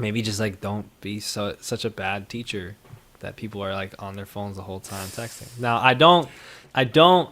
Maybe just like don't be such a bad teacher that people are like on their phones the whole time texting. Now I don't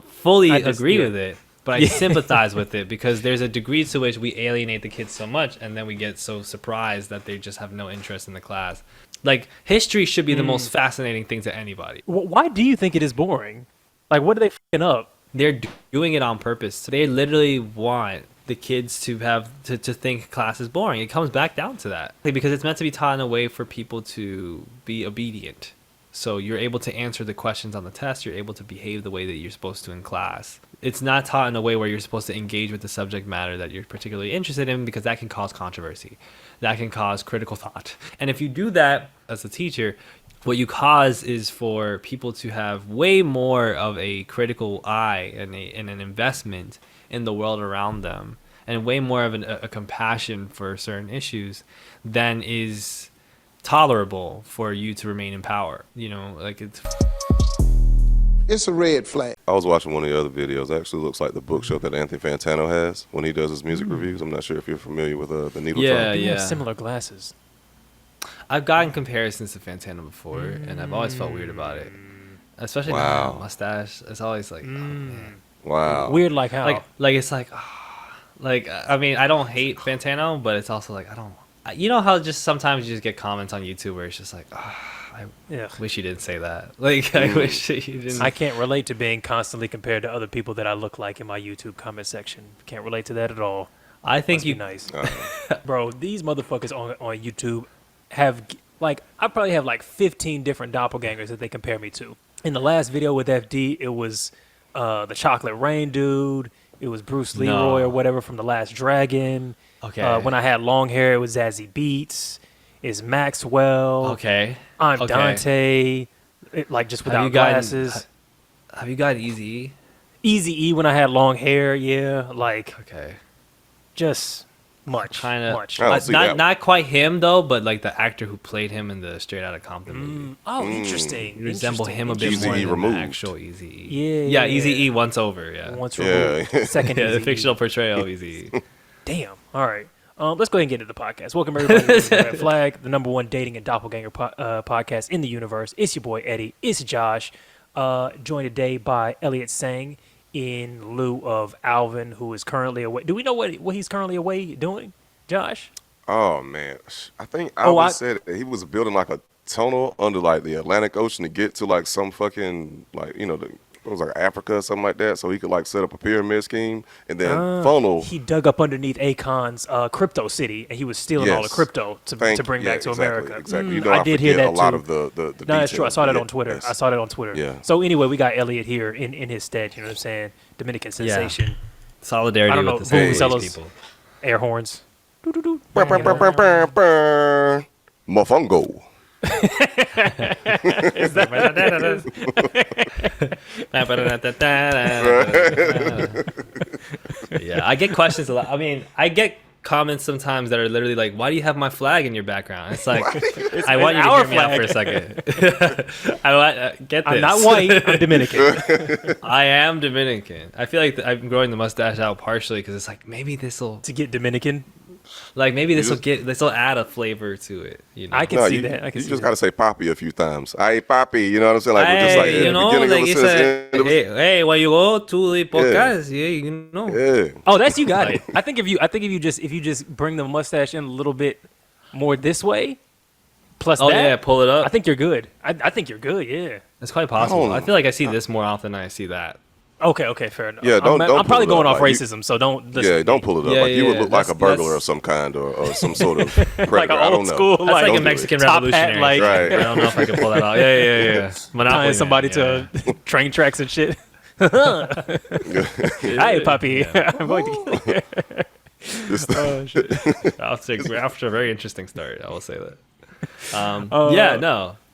fully agree with it, but I sympathize with it because there's a degree to which we alienate the kids so much and then we get so surprised that they just have no interest in the class. Like history should be the most fascinating thing to anybody. Why do you think it is boring? Like what are they fucking up? They're doing it on purpose. They literally want the kids to have to think class is boring. It comes back down to that because it's meant to be taught in a way for people to be obedient. So you're able to answer the questions on the test. You're able to behave the way that you're supposed to in class. It's not taught in a way where you're supposed to engage with the subject matter that you're particularly interested in because that can cause controversy. That can cause critical thought. And if you do that as a teacher, what you cause is for people to have way more of a critical eye and an investment in the world around them and way more of a compassion for certain issues than is tolerable for you to remain in power. You know, like it's a red flag. I was watching one of the other videos. It actually looks like the bookshelf that Anthony Fantano has when he does his music reviews. I'm not sure if you're familiar with the Needle Drop. You have similar glasses. I've gotten comparisons to Fantano before, and I've always felt weird about it. Especially now, mustache. It's always like, oh man. Wow. Weird like how? Like it's like, like I mean, I don't hate Fantano, but it's also like I don't. You know how just sometimes you just get comments on YouTube where it's just like, I wish you didn't say that. Like I wish you didn't. I can't relate to being constantly compared to other people that I look like in my YouTube comment section. Can't relate to that at all. I think you nice, bro. These motherfuckers on YouTube have like I probably have like 15 different doppelgangers that they compare me to. In the last video with FD, it was the Chocolate Rain dude. It was Bruce Leroy or whatever from The Last Dragon. Okay. When I had long hair, it was Zazie Beetz. It's Maxwell. Okay. I'm Dante. Like just without glasses. Have you got Eazy-E? Eazy-E when I had long hair, yeah. Like just much. Not quite him though, but like the actor who played him in the Straight Outta Compton movie. Oh, interesting. You resemble him a bit more than the actual Eazy-E. Yeah. Yeah, Eazy-E once over, Once removed. Second the fictional portrayal of Eazy-E. Damn. All right. Let's go ahead and get into the podcast. Welcome everybody to Red Flag, the #1 dating and doppelganger podcast in the universe. It's your boy Eddie. It's Josh. Joined today by Elliot Sang in lieu of Alvin, who is currently away. Do we know what he's currently away doing, Josh? Oh man, I think Alvin said he was building like a tunnel under like the Atlantic Ocean to get to like some fucking like it was like Africa or something like that, so he could like set up a pyramid scheme and then funnel. He dug up underneath Akon's crypto city, and he was stealing all the crypto to bring back to America. Exactly. I did hear that a lot of the No, that's true. I saw that on Twitter. Yes. I saw that on Twitter. Yeah. So anyway, we got Elliot here in his stead. You know what I'm saying? Dominican sensation. Solidarity with the Spanish people. Air horns. Mofongo. Yeah, I get questions a lot. I mean, I get comments sometimes that are literally like, "Why do you have my flag in your background?" It's like, I want you to hear me out for a second. Get this. I'm not white. I'm Dominican. I am Dominican. I feel like I'm growing the mustache out partially because it's like maybe this will to get Dominican. Like maybe this will add a flavor to it. You know? I can see that. You just gotta say "papi" a few times. "Hey, papi," you know what I'm saying? Like we're just like you know, like hey, when you go to the podcast, you know. Yeah. Oh, that's you got it. I think if you just bring the mustache in a little bit more this way, plus pull it up. I think you're good. I think you're good. Yeah, it's quite possible. I feel like I see this more often than I see that. Okay, fair enough. Yeah, don't I'm probably going off like racism, so don't. Don't pull it up. Like you would look like a burglar of some kind, or some sort of predator. Like an old school, that's like a Mexican revolutionary. Like, right. I don't know if I can pull that out. Yeah. Tying somebody to train tracks and shit. Hey, puppy, I'm going to kill you. Shit. After a very interesting start, I will say that.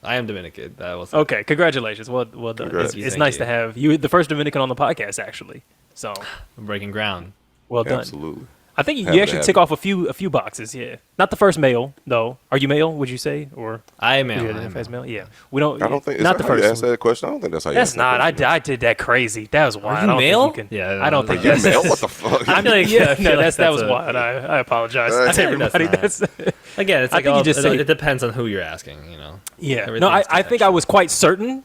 I am Dominican. That was okay. Congratulations. Well done. It's nice to have you, the first Dominican on the podcast, actually. So I'm breaking ground. Well done. Absolutely. I think you Haven't actually had tick it. off a few boxes. Yeah, not the first male though. Are you male? Would you say or I am would you male. I identify am as male. male? Yeah, we don't. I don't think. Is not that the how you first. answer that question? I don't think that's how you That's answer not. that question. I did that crazy. That was wild. you I don't male? think you can. Yeah, I don't think You that's male? What the fuck? I feel like Yeah, I feel no, like that was a- wild. I apologize I to feel like everybody. that's That's Again, it's I like think you just say- it depends on who you're asking. yeah. Everything's No, I think I contextual. was quite certain,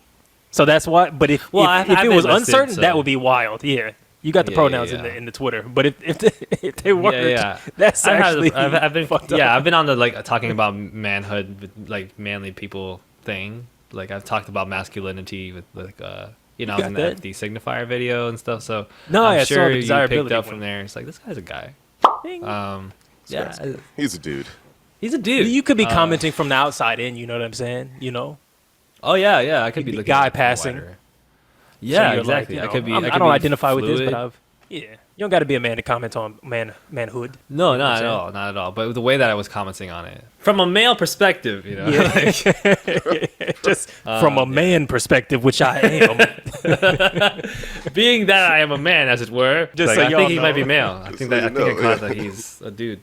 so that's why. But if I've it been was listed, uncertain, so- that would be wild. Yeah, you got the Yeah, pronouns yeah. in the Twitter. But if they weren't, yeah. that's actually I've been fucked up. I've been on the like talking about manhood with like manly people thing. Like I've talked about masculinity with like I was got in the that. FD signifier video and stuff. So No, I'm I saw sure the you desirability picked up one. from there. It's like this guy's a guy. Ding. Yeah, He's a dude. he's a dude. You could be commenting from the outside in. You know what I'm saying? Oh yeah. I could be be looking guy at it from passing. wider. So Yeah, you're exactly. Like, I could be. I could don't be identify with this, fluid. but you don't got to be a man to comment on manhood. No, You know not what at I'm all, not at all. But the way that I was commenting on it, from a male perspective, Yeah. Just from a man perspective, which I am. being that I am a man, as it were. Just like, so I y'all think he know. might be male. I Just think so that I you think I know, caught yeah. that he's a dude.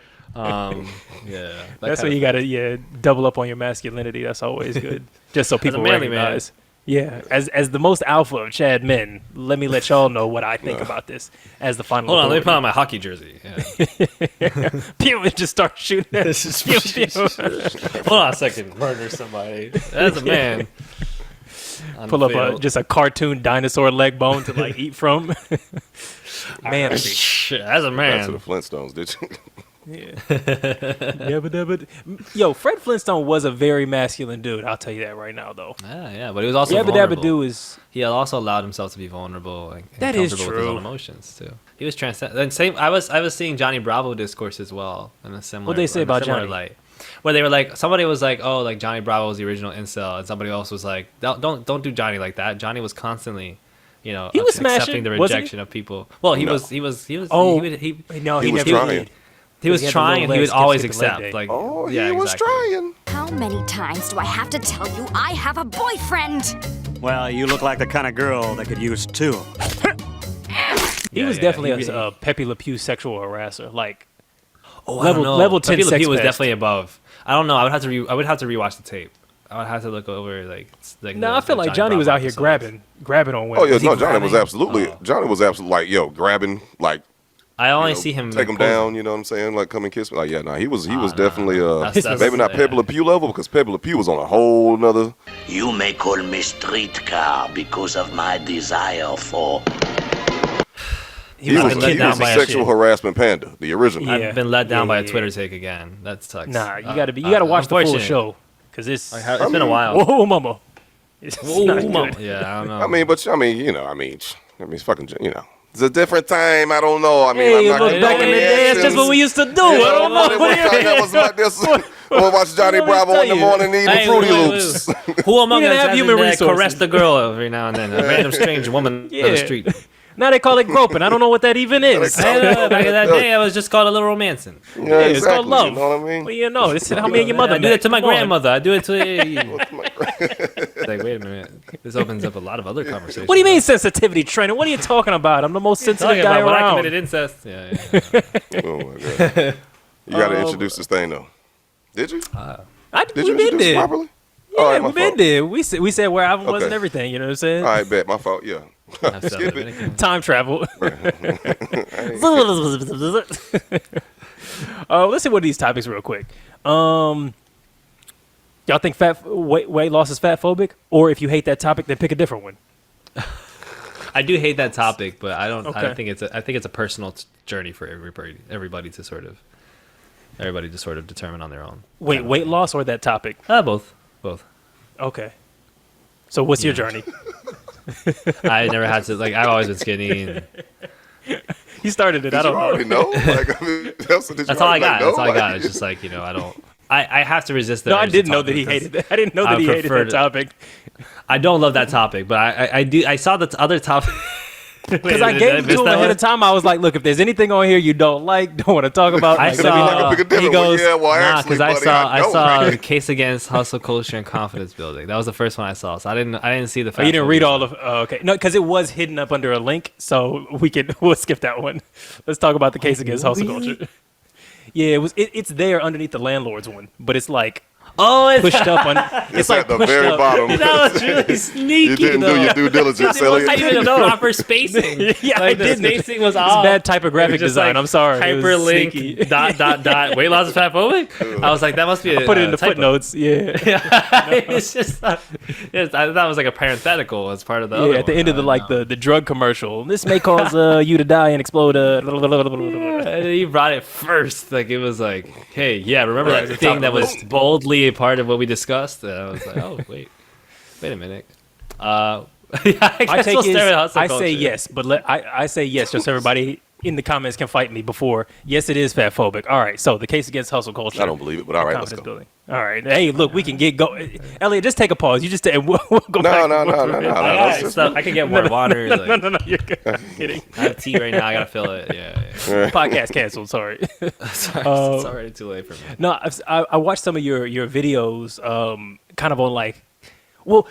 Yeah, That's why you got to double up on your masculinity. That's always good, just so people manly man. recognize. Yeah, as the most alpha of Chad men, let me let y'all know what I think about this as the final. Hold on, let me authority. put on my hockey jersey. Yeah. Pew, and just start shooting. Pew, pew. Hold on a second, murder somebody. As a man, Pull up unveiled. just a cartoon dinosaur leg bone to like eat from. Man, Shit, as a Back to the man. Flintstones, did you? yeah, but yo, Fred Flintstone was a very masculine dude. I'll tell you that right now, though. Yeah, but he was also Yabba vulnerable. Dabba Doo is He also allowed himself to be vulnerable and That is comfortable with his true. own emotions too. He was transcendent. And same, I was seeing Johnny Bravo discourse as well in a similar. What'd they say in a about similar Johnny? light. Where they were like, somebody was like, oh, like Johnny Bravo was the original incel, and somebody else was like, don't do Johnny like that. Johnny was constantly, He was smashing, accepting the wasn't he? rejection of people. Well, he No. was. Oh. he no, He he, was never trying. did. he was He had the trying, and little he would legs, always skip the leg accept. day. Like, Oh, yeah, he was exactly. trying. How many times do I have to tell you I have a boyfriend? Well, you look like the kind of girl that could use two. He was yeah, definitely he a Pepe Le Pew sexual harasser. Like Oh, Level- I don't know. level 10 Pepe Le sex Pew was pest. definitely above. I don't know. I would have to rewatch the tape. I would have to look over like. no, the- I feel the like Johnny was Bravo out here episodes. grabbing on women. Oh yeah, Was he no, Johnny was grabbing? absolutely like grabbing like. I only you know, see him take him posing. down. You know what I'm saying? Like come and kiss me. Like yeah, he was no. definitely That's- maybe not yeah. Pepe Le Pew level because Pepe Le Pew was on a whole nother. You may call me streetcar because of my desire for. He was, I've been let he down was a by a sexual shit. harassment panda, the original. Yeah. I've been let down by a yeah. Twitter take again. That sucks. Nah, you gotta watch the full unfortunate. show because it's It's been a while. whoa, mama. It's not Ooh, good. yeah, I don't know. I mean, it's fucking, it's a different time. I don't know. I mean, Hey, I'm not look, gonna back know in the any day, that's just what we used to do. I don't know. There was a time that was like this. We'll watch Johnny Let me Bravo tell in the you. morning eating Hey, Fruity wait, Loops. Who among We didn't us have hasn't human resources. caressed a girl every now and then? A random strange woman on Yeah. the street. Now they call it groping. I don't know what that even is. Back in that day, I was just called a little romancing. Yeah, it's exactly. called love. You know what I mean? Well, you know, this is how me and your mother I do met. it to my Come on. grandmother. I do it to. Like, wait a minute. This opens up a lot of other conversations. What do you mean sensitivity training? What are you talking about? I'm the most sensitive Talking guy about when I around. committed incest. Yeah. Oh my god! You got to introduce this thing though. Did you? Did We you been introduce it there. properly? All Yeah, right, my we been fault. there. We said where I was Okay. and everything. You know what I'm saying? All right, bet my fault. Yeah. Have some Skip it. Dominican. Time travel. Let's see what these topics real quick. Y'all think weight loss is fatphobic, or if you hate that topic, then pick a different one. I do hate that topic, but I don't. I Okay. don't think I think it's a personal journey for everybody to sort of determine on their own. Wait, weight loss or that topic? Both. Okay. So what's your journey? I never had to I've always been skinny. And You started it. Did I don't you know. already know? Like, I mean, that's all I got. That's all I got. It's just I don't. I have to resist. The No, I urge to didn't know talk that he because hated it. I didn't know I that he hated prefer that to- topic. I don't love that topic, but I do. I saw the other topic. Because I gave it to him ahead of time. I was like, look, if there's anything on here you don't want to talk about, I like, let me know. saw. pick a different He goes, one. Yeah, well, nah, actually, because I buddy, saw. I I don't, saw man. the case against hustle culture and confidence building. That was the first one I saw. So I didn't see the. Oh, you didn't fatphobic read all one. of. Oh, okay, no, because it was hidden up under a link, so we'll skip that one. Let's talk about the case against hustle culture. Yeah, it was. It's there underneath the landlord's one, but it's like Oh, it's pushed up on. It's like at the pushed very up. bottom. that was really sneaky. You didn't though. do your due diligence, It wasn't Elliot. even a proper spacing. Yeah, I like the didn't. spacing was It's off. bad typographic It was just design. like I'm sorry. It was sneaky. hyperlink ... weight loss is fatphobic. I was like, that must be. Put it in the typo. footnotes. Yeah. It's just. I thought it was like a parenthetical as part of the. Yeah, other at the one. end of the drug commercial. This may cause you to die and explode. And he brought it first. Like it was like, hey, yeah, remember Right, that it's thing top that of was the- boldly a part of what we discussed? And I was like, oh wait a minute. Yeah, I guess take we'll it. stare at hustle I say culture. yes, but I say yes, just so everybody in the comments can fight me before. Yes, it is fatphobic. All right, so the case against hustle culture. I don't believe it, but all right, let's confidence go. building. All right, hey, look, we can get go. Elliot, just take a pause. You just we'll go back. No. I Let's could get more water. Like, No, you're good. I'm kidding. I have tea right now. I gotta fill it. Yeah. Podcast canceled. Sorry. Sorry, it's already too late for me. No, I watched some of your videos, kind of on like, well,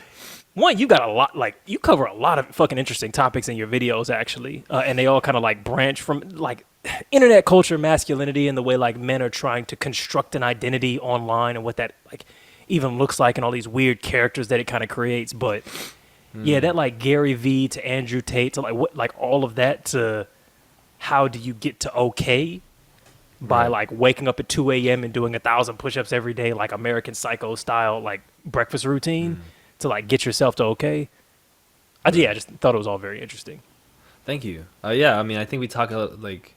one, you got a lot, like you cover a lot of fucking interesting topics in your videos actually, and they all kind of like branch from like internet culture, masculinity, and the way like men are trying to construct an identity online and what that like even looks like, and all these weird characters that it kind of creates. But yeah, that like Gary V to Andrew Tate to like what like all of that to how do you get to okay by like waking up at 2 a.m. and doing 1,000 push-ups every day, like American Psycho style, like breakfast routine to like get yourself to okay. I just thought it was all very interesting. Thank you. Yeah, I mean, I think we talk like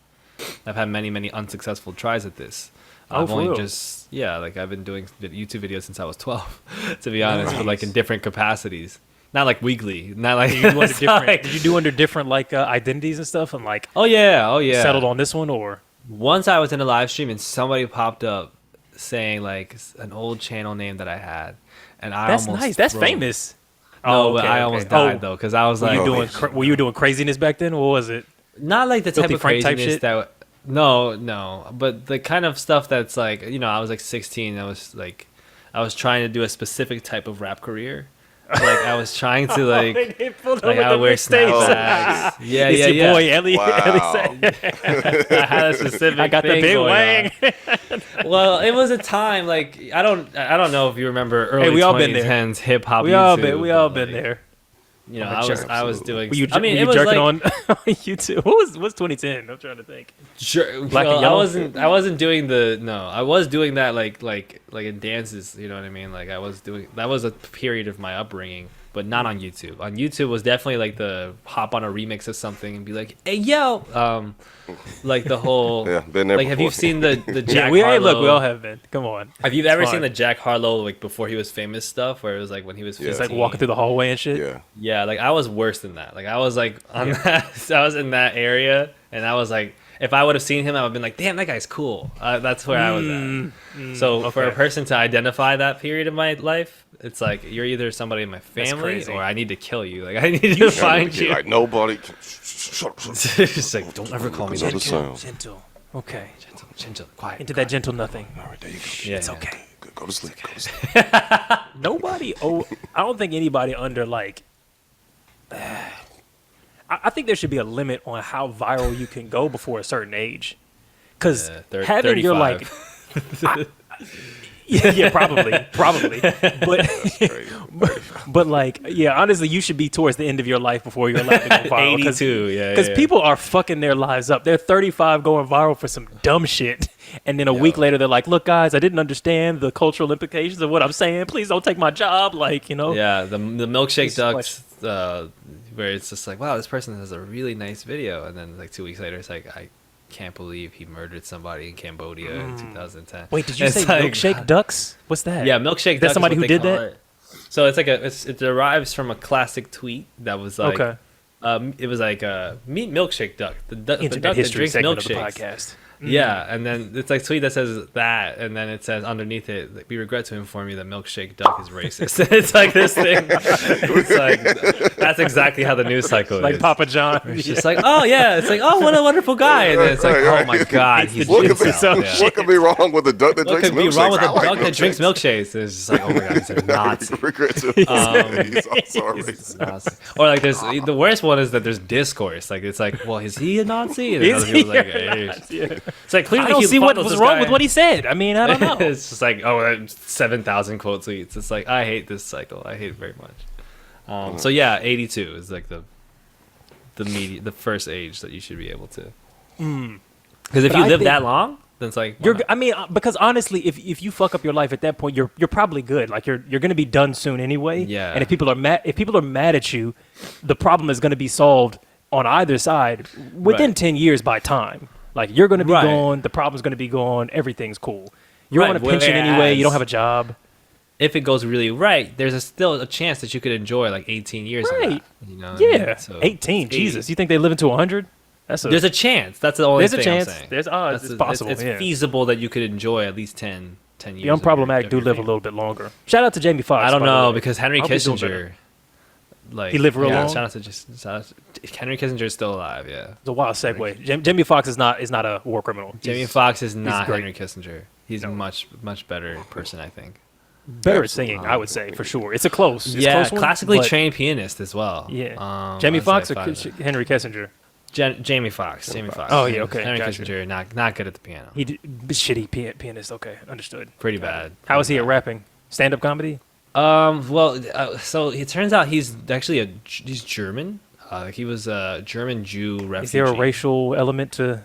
I've had many unsuccessful tries at this. Oh, I've for only real? just like I've been doing YouTube videos since I was 12, to be honest, but like in different capacities. Not like weekly, not like Did you do under it's different, like- did you do under different like identities and stuff, and like Oh yeah. settled on this one, or Once I was in a live stream and somebody popped up saying like an old channel name that I had, and I that's almost nice, that's froze. famous. No, Oh, but okay, I okay. almost died though because I was Were like, you doing were you doing craziness back then? What was it? not like the type Filthy of Frank type craziness shit? that. No, but the kind of stuff that's like, I was like 16. I was trying to do a specific type of rap career. Like I was trying to like I would wear snapbacks. Yeah, It's your yeah. boy Elliot. Wow. I had a specific. I got the thing big going wang. on. Well, it was a time like I don't know if you remember early we all been there. 2010s hip hop. We all YouTube, been like, there. I was doing. Were you, I mean, were it you was jerking like, on YouTube? What's 2010? I'm trying to think. Black and I yellow? wasn't doing I was doing that like in dances, you know what I mean? Like I was doing that was a period of my upbringing, but not on YouTube. On YouTube was definitely like the hop on a remix of something and be like, "Hey yo," like the whole Yeah, been there like have you before. seen the Jack we Harlow? look, we all have been. Come on. Have you ever Fine. seen the Jack Harlow like before he was famous stuff, where it was like when he was 15? It's like walking through the hallway and shit. Yeah. Yeah, like I was worse than that. Like I was like on that, I was in that area, and I was like, if I would have seen him, I would have been like, damn, that guy's cool. That's where I was at. So for a okay. person to identify that period of my life, it's like you're either somebody in my family crazy. or I need to kill you. Like I need to find you. Like nobody. Shut up. Just like don't ever call me Gentle that. sound. Gentle. Okay. Gentle, quiet. Into that gentle nothing. All right, there you go. Yeah, It's yeah. okay. Go to sleep. Go to sleep. Nobody. Oh, I don't think anybody under like. I think there should be a limit on how viral you can go before a certain age, because Yeah, having your like. 35. Yeah, probably, but Crazy. but like, yeah, honestly, you should be towards the end of your life before you're allowed to go viral. 82, yeah, because yeah. people are fucking their lives up. They're 35 going viral for some dumb shit, and then a week later they're like, "Look, guys, I didn't understand the cultural implications of what I'm saying. Please don't take my job." Like, Yeah, the milkshake It's ducks, where it's just like, wow, this person has a really nice video, and then like 2 weeks later, it's like, I can't believe he murdered somebody in Cambodia in 2010. Wait, did you It's say like, milkshake ducks? What's that? Yeah, milkshake. Is that duck is somebody what who they did call that? it. So it's like it derives from a classic tweet that was like, Okay. it was like meet milkshake duck, the duck Internet that history drinks segment milkshakes. of the podcast. Yeah, and then it's like tweet that says that, and then it says underneath it, like, we regret to inform you that milkshake duck is racist. It's like this thing. It's like that's exactly how the news cycle Like is. Papa John. It's just like, oh yeah, it's like, oh, what a wonderful guy, and then it's like, oh my god, he's What could, incel, be, yeah. what could be wrong with a duck that What drinks could be milkshakes? wrong with a I like duck that drinks milkshakes. milkshakes? It's just like, oh my god, he's a Nazi. Regret to he's also a racist. Nazi. Or like there's the worst one is that there's discourse. Like it's like, well, is he a Nazi? And then Is other people he are like, a hey. Nazi? Yeah. It's like clearly I don't he see what follows was this wrong guy. with what he said. I mean, I don't know. It's just like, oh, 7,000 quote tweets. It's like, I hate this cycle. I hate it very much. So yeah, 82 is like the first age that you should be able to. Because if But you I live think- that long, then it's like, why You're, not? I mean, because honestly, if you fuck up your life at that point, you're probably good. Like you're gonna be done soon anyway. Yeah. And if people are mad at you, the problem is gonna be solved on either side within Right. 10 years by time. Like you're gonna be Right. gone, the problem's gonna be gone, everything's cool. You're Right, on a pension anyway. You don't whereas- have a job. If it goes really right, there's still a chance that you could enjoy like 18 years of Right. that. You know what I mean? Yeah. So 18. it's Jesus, you think they live into 100? That's There's a chance. That's the only There's a thing chance. I'm saying. There's odds. It's possible, It's yeah. feasible that you could enjoy at least 10 years. the unproblematic do live a little bit longer. Shout out to Jamie Foxx. I don't by the know way. because Henry I'll be doing better. Kissinger, like He lived real long? Shout out to Henry Kissinger is still alive. Yeah, It's a wild segue. Jamie Foxx is not a war criminal. Jamie He's Foxx is not great. Henry Kissinger. He's a much better person, I think. better at singing, I would say, for sure. It's a close. It's a Yeah, close one, classically but- trained pianist as well. Yeah. Jamie Foxx or Henry Kissinger? Jamie Foxx. Jamie Foxx. Oh, yeah, okay, Henry gotcha. Kissinger not good at the piano. He did, shitty pianist. Okay, understood. Pretty bad. How is he at rapping? Stand-up comedy? Well, so it turns out he's actually he's German. He was a German Jew refugee. Is there a racial element to?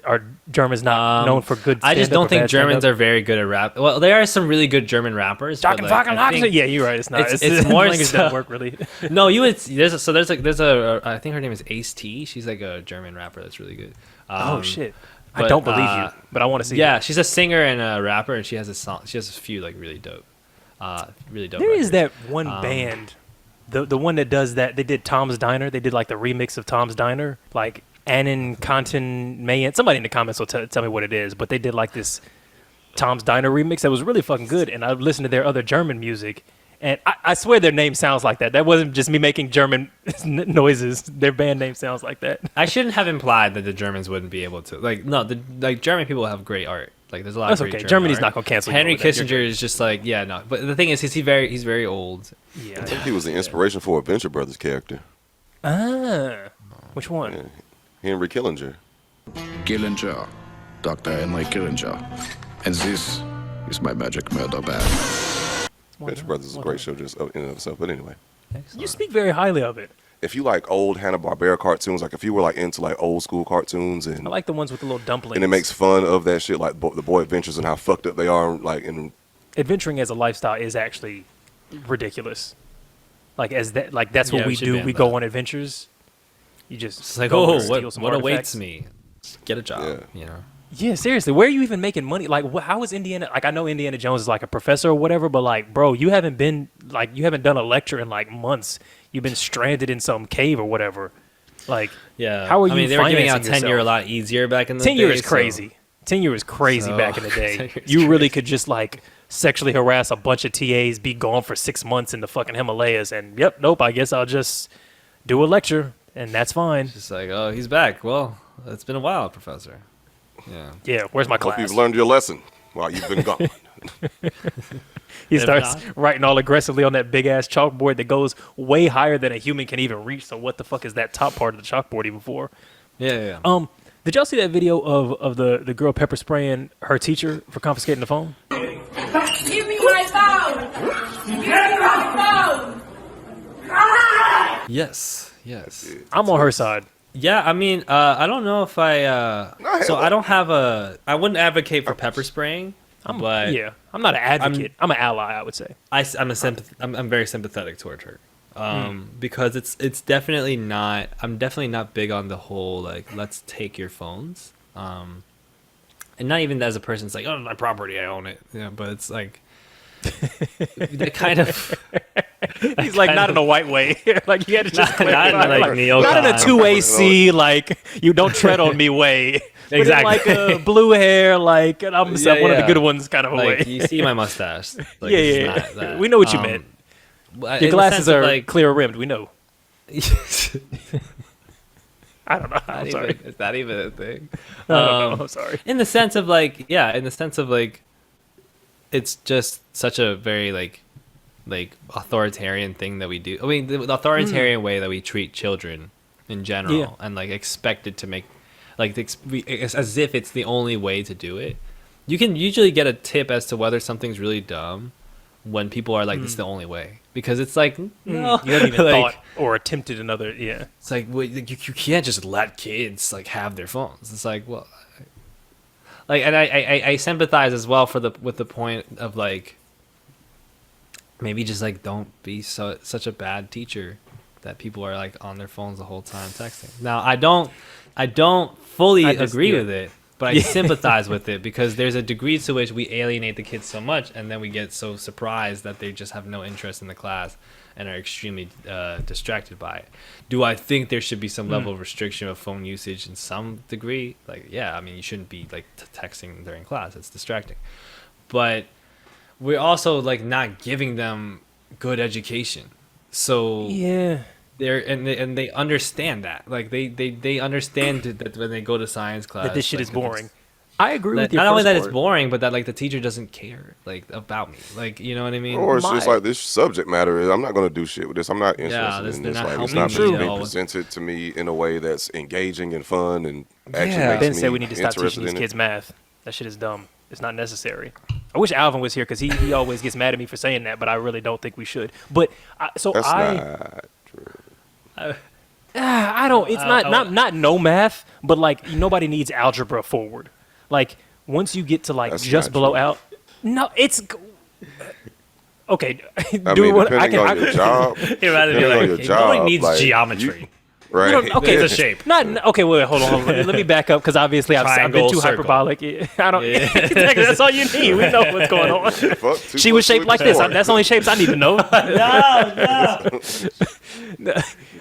Are Germans not known for good? I just stand-up don't or think bad Germans stand-up? are very good at rap. Well, there are some really good German rappers. but, like, I think- Yeah, you're right. It's not. it's more language so- doesn't work really. No, you would. There's a I think her name is Ace T. She's like a German rapper that's really good. Oh shit! I but, don't believe you, but I want to see. Yeah, it. she's a singer and a rapper, and she has a song. She has a few like really dope. There is records. that one band, the one that does that. They did Tom's Diner. They did like the remix of Tom's Diner, like Annan Conton Mayan. Somebody in the comments will tell me what it is, but they did like this Tom's Diner remix that was really fucking good. And I listened to their other German music, and I swear their name sounds like that. That wasn't just me making German noises. Their band name sounds like that. I shouldn't have implied that the Germans wouldn't be able to. Like, no, like German people have great art. Like, there's a lot That's of great okay. German Germany's art. not gonna cancel you Henry over that. You're Kissinger is just like, yeah, no. But the thing is, he's very old. Yeah. I think he was the inspiration for a Venture Brothers character. Which one? Yeah. Henry Killinger. Killinger, Dr. Henry Killinger. And this is my magic murder bag. Venture Brothers is a great show just in and of itself. But anyway, You speak very highly of it. if you like old Hanna-Barbera cartoons, like if you were like into like old school cartoons and I like the ones with the little dumplings. and it makes fun of that shit, like the Boy Adventures and how fucked up they are, like and adventuring as a lifestyle is actually ridiculous. Like that's what Yeah, we we should do. ban We that. go on adventures. You just It's like, go oh, and steal some what artifacts. awaits me? Get a job. You know. Yeah, seriously, where are you even making money? Like, how is Indiana? Like, I know Indiana Jones is like a professor or whatever, but like, bro, you haven't done a lecture in like months. You've been stranded in some cave or whatever. Like, Yeah. how are you? I mean, they were giving out financing tenure a yourself? lot easier back in the Tenure day. is crazy. Tenure is crazy So- back in the day. tenure is You really crazy. could just like sexually harass a bunch of TAs, be gone for 6 months in the fucking Himalayas, and nope, I guess I'll just do a lecture, and that's fine. Just like, oh, he's back. Well, it's been a while, Professor. Yeah. Yeah, where's my hope class? you've learned your lesson while you've been gone. He If starts not- writing all aggressively on that big ass chalkboard that goes way higher than a human can even reach. So what the fuck is that top part of the chalkboard even for? Yeah. Did y'all see that video of the girl pepper spraying her teacher for confiscating the phone? Give me my phone! Give me my phone! Yes. I'm on her side. Yeah, I mean, I don't know if I don't have I wouldn't advocate for pepper spraying, but I'm not an advocate. I'm an ally, I would say. I'm very sympathetic toward her, because it's definitely not. I'm definitely not big on the whole like let's take your phones, and not even as a person. It's like, oh, my property, I own it. Yeah, but it's like that kind of. He's like, not in a white way. Like, you had to just not in clarify, like neocon. not in a 2AC, like, you don't tread on me way. Exactly. But in like a blue hair, like, I'm one of the good ones kind of a like, way. you see my mustache. Like, Yeah, it's yeah. not that. We know what you meant. In Your the glasses sense of, are like, clear rimmed. We know. I don't know. I'm sorry. Is that even a thing? I don't know. I'm sorry. In the sense of like, it's just such a very like authoritarian thing that we do. I mean, the authoritarian way that we treat children in general, and like expect it to make, like, as if it's the only way to do it. You can usually get a tip as to whether something's really dumb when people are like, "This is the only way," because it's like, no, You haven't even like, thought or attempted another. Yeah. it's like, well, you can't just let kids like have their phones. It's like, well, like, and I sympathize as well with the point of like, maybe just like don't be such a bad teacher that people are like on their phones the whole time texting. Now I don't fully agree with it, but I sympathize with it because there's a degree to which we alienate the kids so much, and then we get so surprised that they just have no interest in the class and are extremely distracted by it. Do I think there should be some level of restriction of phone usage in some degree? Like, yeah, I mean, you shouldn't be like texting during class. It's distracting. But we're also like not giving them good education. So Yeah. they understand that. Like they understand that when they go to science class, That this shit like, is boring. I agree with you. not only that it's boring, but that like the teacher doesn't care like about me. Like, you know what I mean? Or it's just like, this subject matter is, I'm not going to do shit with this. I'm not interested in they're this. not Like, it's helping not me being presented to me in a way that's engaging and fun and actually Yeah. makes Ben me said we need to stop teaching interested these in it. kids math. That shit is dumb. It's not necessary. I wish Alvin was here because he always gets mad at me for saying that, but I really don't think we should. But That's not true. I don't. It's not no math, but like nobody needs algebra forward. Like once you get to like That's just not below true. out, no, it's okay. I mean, depending on your job, You'd rather be depending on like, your nobody job, needs like, geometry. right? No, no, okay, It's a shape. Not okay. Wait, hold on. Let me back up because obviously I've been Triangle, too circle. hyperbolic. I don't. Exactly, that's all you need. We know what's going on. Fuck, She was shaped like this. That's only shapes I need to know.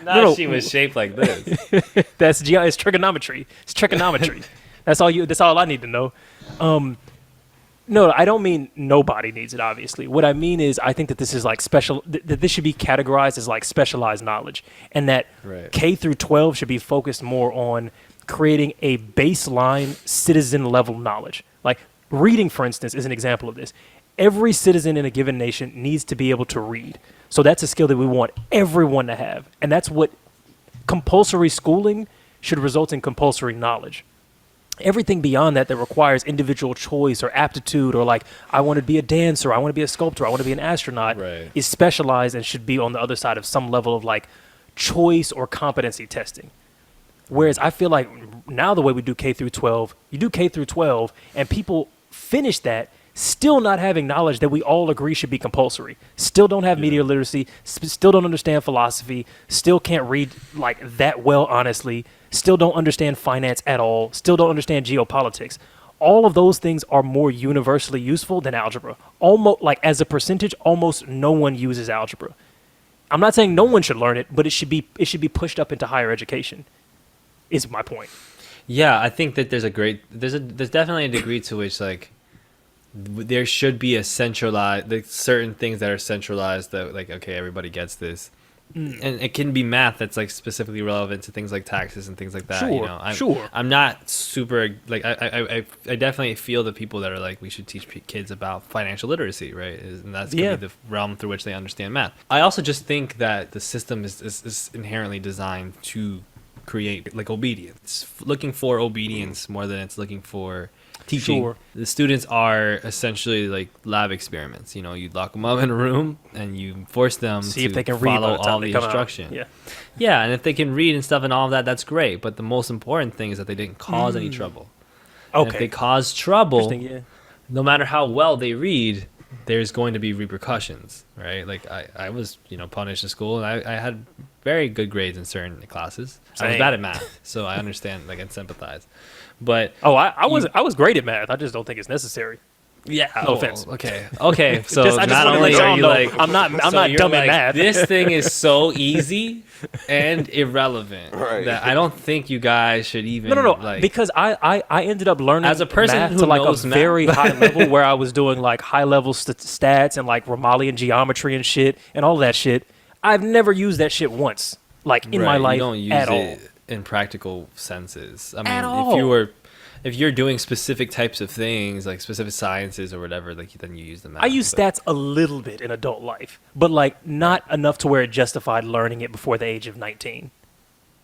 No. She was shaped like this. It's trigonometry. It's trigonometry. That's all I need to know. No, I don't mean nobody needs it, obviously. What I mean is I think that this is like special, that this should be categorized as like specialized knowledge, and that K through 12 should be focused more on creating a baseline citizen level knowledge. Like reading, for instance, is an example of this. Every citizen in a given nation needs to be able to read. So that's a skill that we want everyone to have. And that's what compulsory schooling should result in compulsory knowledge. Everything beyond that requires individual choice or aptitude, or like, I want to be a dancer, I want to be a sculptor, I want to be an astronaut, is specialized and should be on the other side of some level of like choice or competency testing. Whereas I feel like now the way we do K through 12, you do K through 12 and people finish that still not having knowledge that we all agree should be compulsory. Still don't have media literacy, still don't understand philosophy, still can't read like that well, honestly, still don't understand finance at all, still don't understand geopolitics. All of those things are more universally useful than algebra. Almost like as a percentage, almost no one uses algebra. I'm not saying no one should learn it, but it should be pushed up into higher education. Is my point. Yeah, I think that there's definitely a degree to which like there should be a centralized, like certain things that are centralized that like, okay, everybody gets this. And it can be math that's like specifically relevant to things like taxes and things like that. Sure, you know, I'm not super like I definitely feel the people that are like we should teach kids about financial literacy, right? And that's gonna be the realm through which they understand math. I also just think that the system is inherently designed to create like obedience, looking for obedience more than it's looking for teaching. Sure. The students are essentially like lab experiments. You know, you lock them up in a room and you force them see to if they can read follow by the time all they the come out. instruction. Yeah, and if they can read and stuff and all of that, that's great. But the most important thing is that they didn't cause any trouble. And if they cause trouble, no matter how well they read, there's going to be repercussions, right? Like I was, punished in school, and I had very good grades in certain classes. I was bad at math, so I understand, like, and sympathize. But I was great at math. I just don't think it's necessary. Yeah. No offense. Okay. Okay. So I just not want to let only are y'all you know like, I'm not you're dumb like, at math. this thing is so easy and irrelevant Right. that I don't think you guys should even. No. Like, Because I ended up learning As a person math who to like a knows math. very high level where I was doing like high level stats and like Ramalian geometry and shit and all that shit. I've never used that shit once, like in my right, life you don't use at all. it in practical senses. I mean, At if you're doing specific types of things, like specific sciences or whatever, like then you use the math. I use stats a little bit in adult life, but like not enough to where it justified learning it before the age of 19.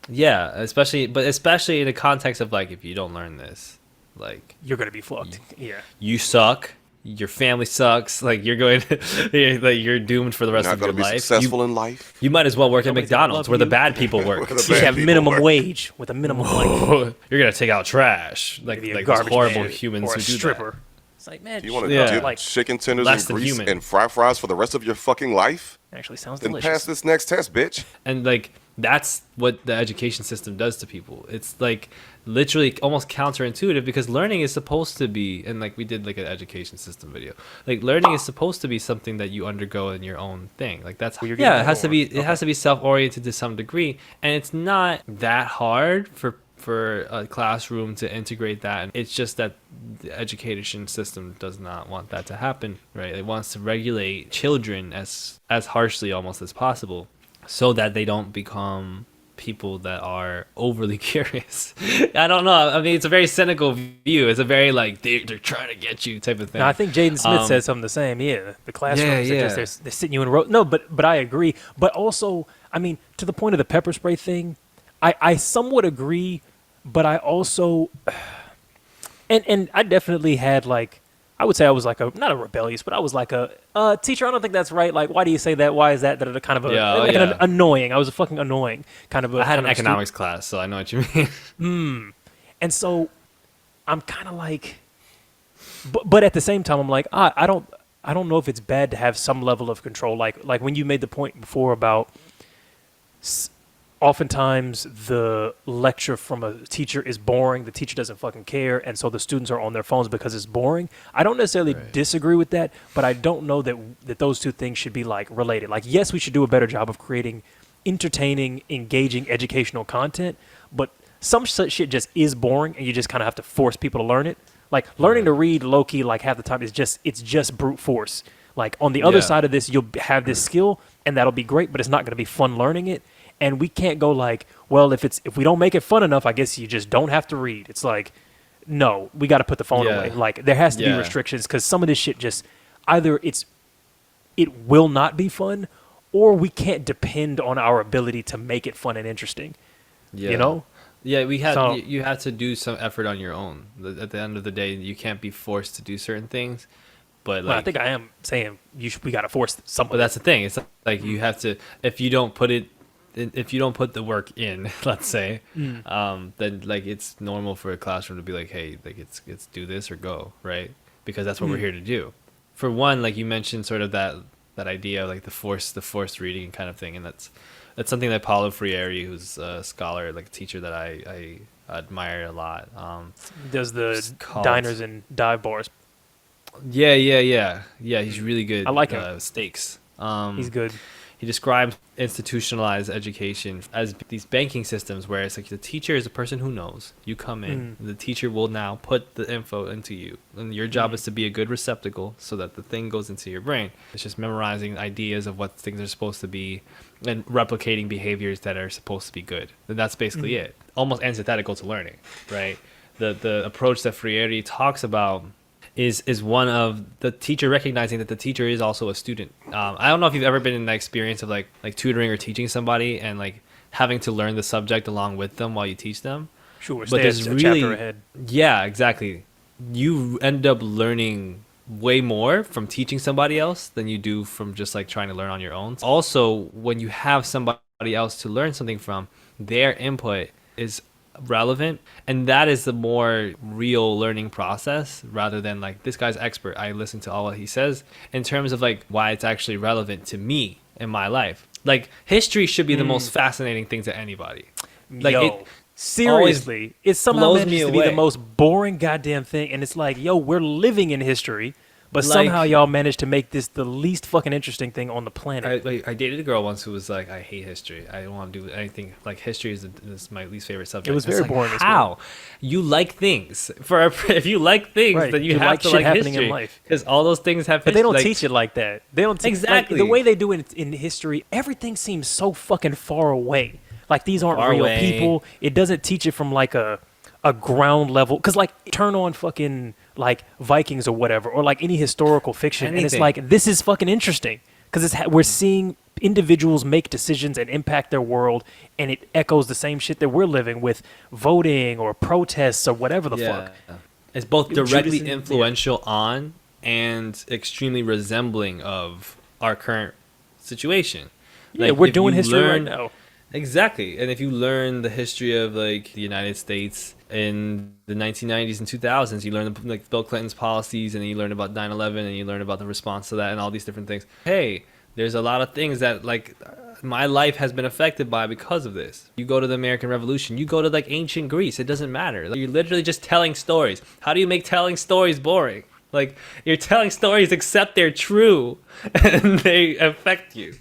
Yeah, especially in the context of like if you don't learn this, like You're gonna be fucked. Yeah. you suck. Your family sucks. Like you're going, you're doomed for the rest Not of your going to be life. successful in life. You might as well work at Nobody's gonna McDonald's love where the you. bad people work. Where the You should bad have people minimum work. wage with a minimum wage. You're gonna take out trash, like Maybe a like those garbage horrible man humans or who a do stripper. It's like, man, Do you want to Yeah. dip like chicken tenders Less in than grease human. and fry fries for the rest of your fucking life? actually sounds Then delicious. pass this next test, bitch. that. And like that's what the education system does to people. It's like literally almost counterintuitive because learning is supposed to be, and like we did like an education system video. Like learning is supposed to be something that you undergo in your own thing. Like that's you're yeah, getting it has to that be. or- It has to be self-oriented to some degree, and it's not that hard for a classroom to integrate that. It's just that the education system does not want that to happen, right? It wants to regulate children as harshly almost as possible so that they don't become people that are overly curious. I don't know. I mean, it's a very cynical view. It's a very like they're trying to get you type of thing. No, I think Jaden Smith said something the same. Yeah, the classrooms yeah. are just they're sitting you in a row. No, but I agree. But also, I mean, to the point of the pepper spray thing, I somewhat agree. But I also, and I definitely had like, I would say I was like not a rebellious, but I was like a teacher. I don't think that's right. Like, why do you say that? Why is that? That kind of an annoying. I was a fucking annoying kind of. I had an kind of economics class, so I know what you mean. And so I'm kind of like, but at the same time, I'm like, I don't know if it's bad to have some level of control. Like when you made the point before about oftentimes the lecture from a teacher is boring. The teacher doesn't fucking care. And so the students are on their phones because it's boring. I don't necessarily disagree with that, but I don't know that those two things should be like related. Like, yes, we should do a better job of creating entertaining, engaging, educational content, but some shit just is boring and you just kind of have to force people to learn it. Like learning to read low-key, like half the time it's just brute force. Like on the other side of this, you'll have this skill and that'll be great, but it's not going to be fun learning it. And we can't go like, well, if we don't make it fun enough, I guess you just don't have to read. It's like, no, we got to put the phone away. Like there has to be restrictions because some of this shit just either it will not be fun, or we can't depend on our ability to make it fun and interesting. Yeah. You know? Yeah, you have to do some effort on your own. At the end of the day, you can't be forced to do certain things. But like, I think I am saying we got to force something. But that's the thing. It's like you have to if you don't put the work in, let's say, then like it's normal for a classroom to be like, hey, like it's do this or go, right? Because that's what we're here to do. For one, like you mentioned, sort of that idea of like the forced reading kind of thing, and that's something that Paulo Freire, who's a scholar, like a teacher that I admire a lot. Does the diners and dive bars. Yeah. He's really good. I like him. Steaks. He's good. He describes institutionalized education as these banking systems where it's like the teacher is a person who knows. You come in, the teacher will now put the info into you. And your job is to be a good receptacle so that the thing goes into your brain. It's just memorizing ideas of what things are supposed to be and replicating behaviors that are supposed to be good. And that's basically it. Almost antithetical to learning, right? The approach that Freire talks about is one of the teacher recognizing that the teacher is also a student. I don't know if you've ever been in the experience of like tutoring or teaching somebody and like having to learn the subject along with them while you teach them. Sure, but there's a really chapter ahead. Yeah, exactly. You end up learning way more from teaching somebody else than you do from just like trying to learn on your own. Also, when you have somebody else to learn something from, their input is relevant, and that is the more real learning process rather than like this guy's expert, I listen to all what he says, in terms of like why it's actually relevant to me in my life. Like history should be the most fascinating thing to anybody. Like it seriously, it somehow blows manages me to be away. the most boring goddamn thing, and it's like, yo, we're living in history, But somehow y'all managed to make this the least fucking interesting thing on the planet. I dated a girl once who was like, I hate history. I don't want to do anything. Like, history is my least favorite subject. It was very boring. How? You like things. If you like things, then you have like to shit like happening history. in life. Because all those things have But they don't teach it like that. They don't exactly. The way they do it in history, everything seems so fucking far away. Like, these aren't real people. It doesn't teach it from like a ground level. Because, like, turn on fucking like Vikings or whatever, or like any historical fiction, and it's like, this is fucking interesting because we're seeing individuals make decisions and impact their world, and it echoes the same shit that we're living with voting or protests or whatever the fuck. It's both directly influential on and extremely resembling of our current situation. Yeah, we're doing history right now. Exactly. And if you learn the history of like the United States in the 1990s and 2000s, you learn like Bill Clinton's policies, and then you learn about 9/11, and you learn about the response to that and all these different things. Hey, there's a lot of things that like my life has been affected by because of this. You go to the American Revolution, you go to like ancient Greece, it doesn't matter. Like, you're literally just telling stories. How do you make telling stories boring? Like, you're telling stories except they're true and they affect you.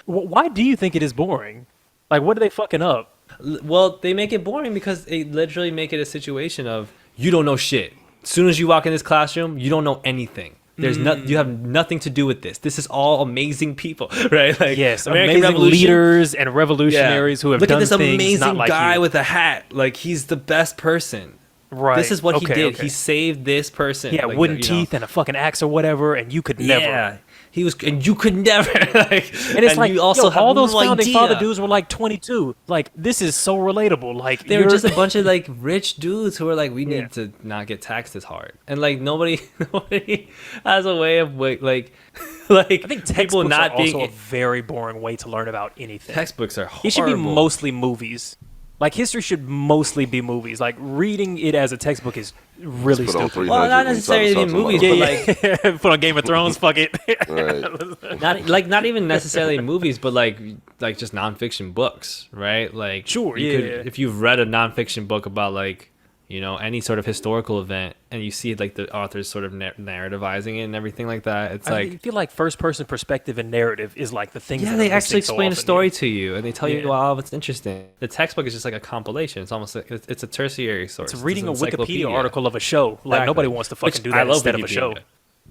Why do you think it is boring? Like, what are they fucking up? Well, they make it boring because they literally make it a situation of, you don't know shit. As soon as you walk in this classroom, you don't know anything. You have nothing to do with this. This is all amazing people, right? Like, yes, amazing leaders and revolutionaries who have Look done at this things amazing not like guy you. with a hat. Like, he's the best person. Right. This is what he did. Okay. He saved this person. Yeah, like, wooden teeth and a fucking axe or whatever, and you could never. Yeah. He was, and you could never. Like, and it's like, you also have all those no founding idea. father dudes were like 22. Like, this is so relatable. Like, they were just a bunch of like rich dudes who were like, we need to not get taxed as hard, and like nobody has a way of like I think people textbooks not are being also a very boring way to learn about anything. Textbooks are horrible. It should be mostly movies. Like, history should mostly be movies. Like, reading it as a textbook is really stupid. Well, not necessarily movies, but like put on Game of Thrones. Fuck it. Right. not even necessarily movies, but like just nonfiction books, right? Like, sure, if you've read a nonfiction book about like, you know, any sort of historical event, and you see like the authors sort of narrativizing it and everything like that, it's like, I feel like first person perspective and narrative is like the thing. Yeah, they actually explain a story to you, and they tell you, wow, it's interesting. The textbook is just like a compilation. It's almost like it's a tertiary source. It's reading a Wikipedia article of a show. Like, nobody wants to fucking do that instead of a show.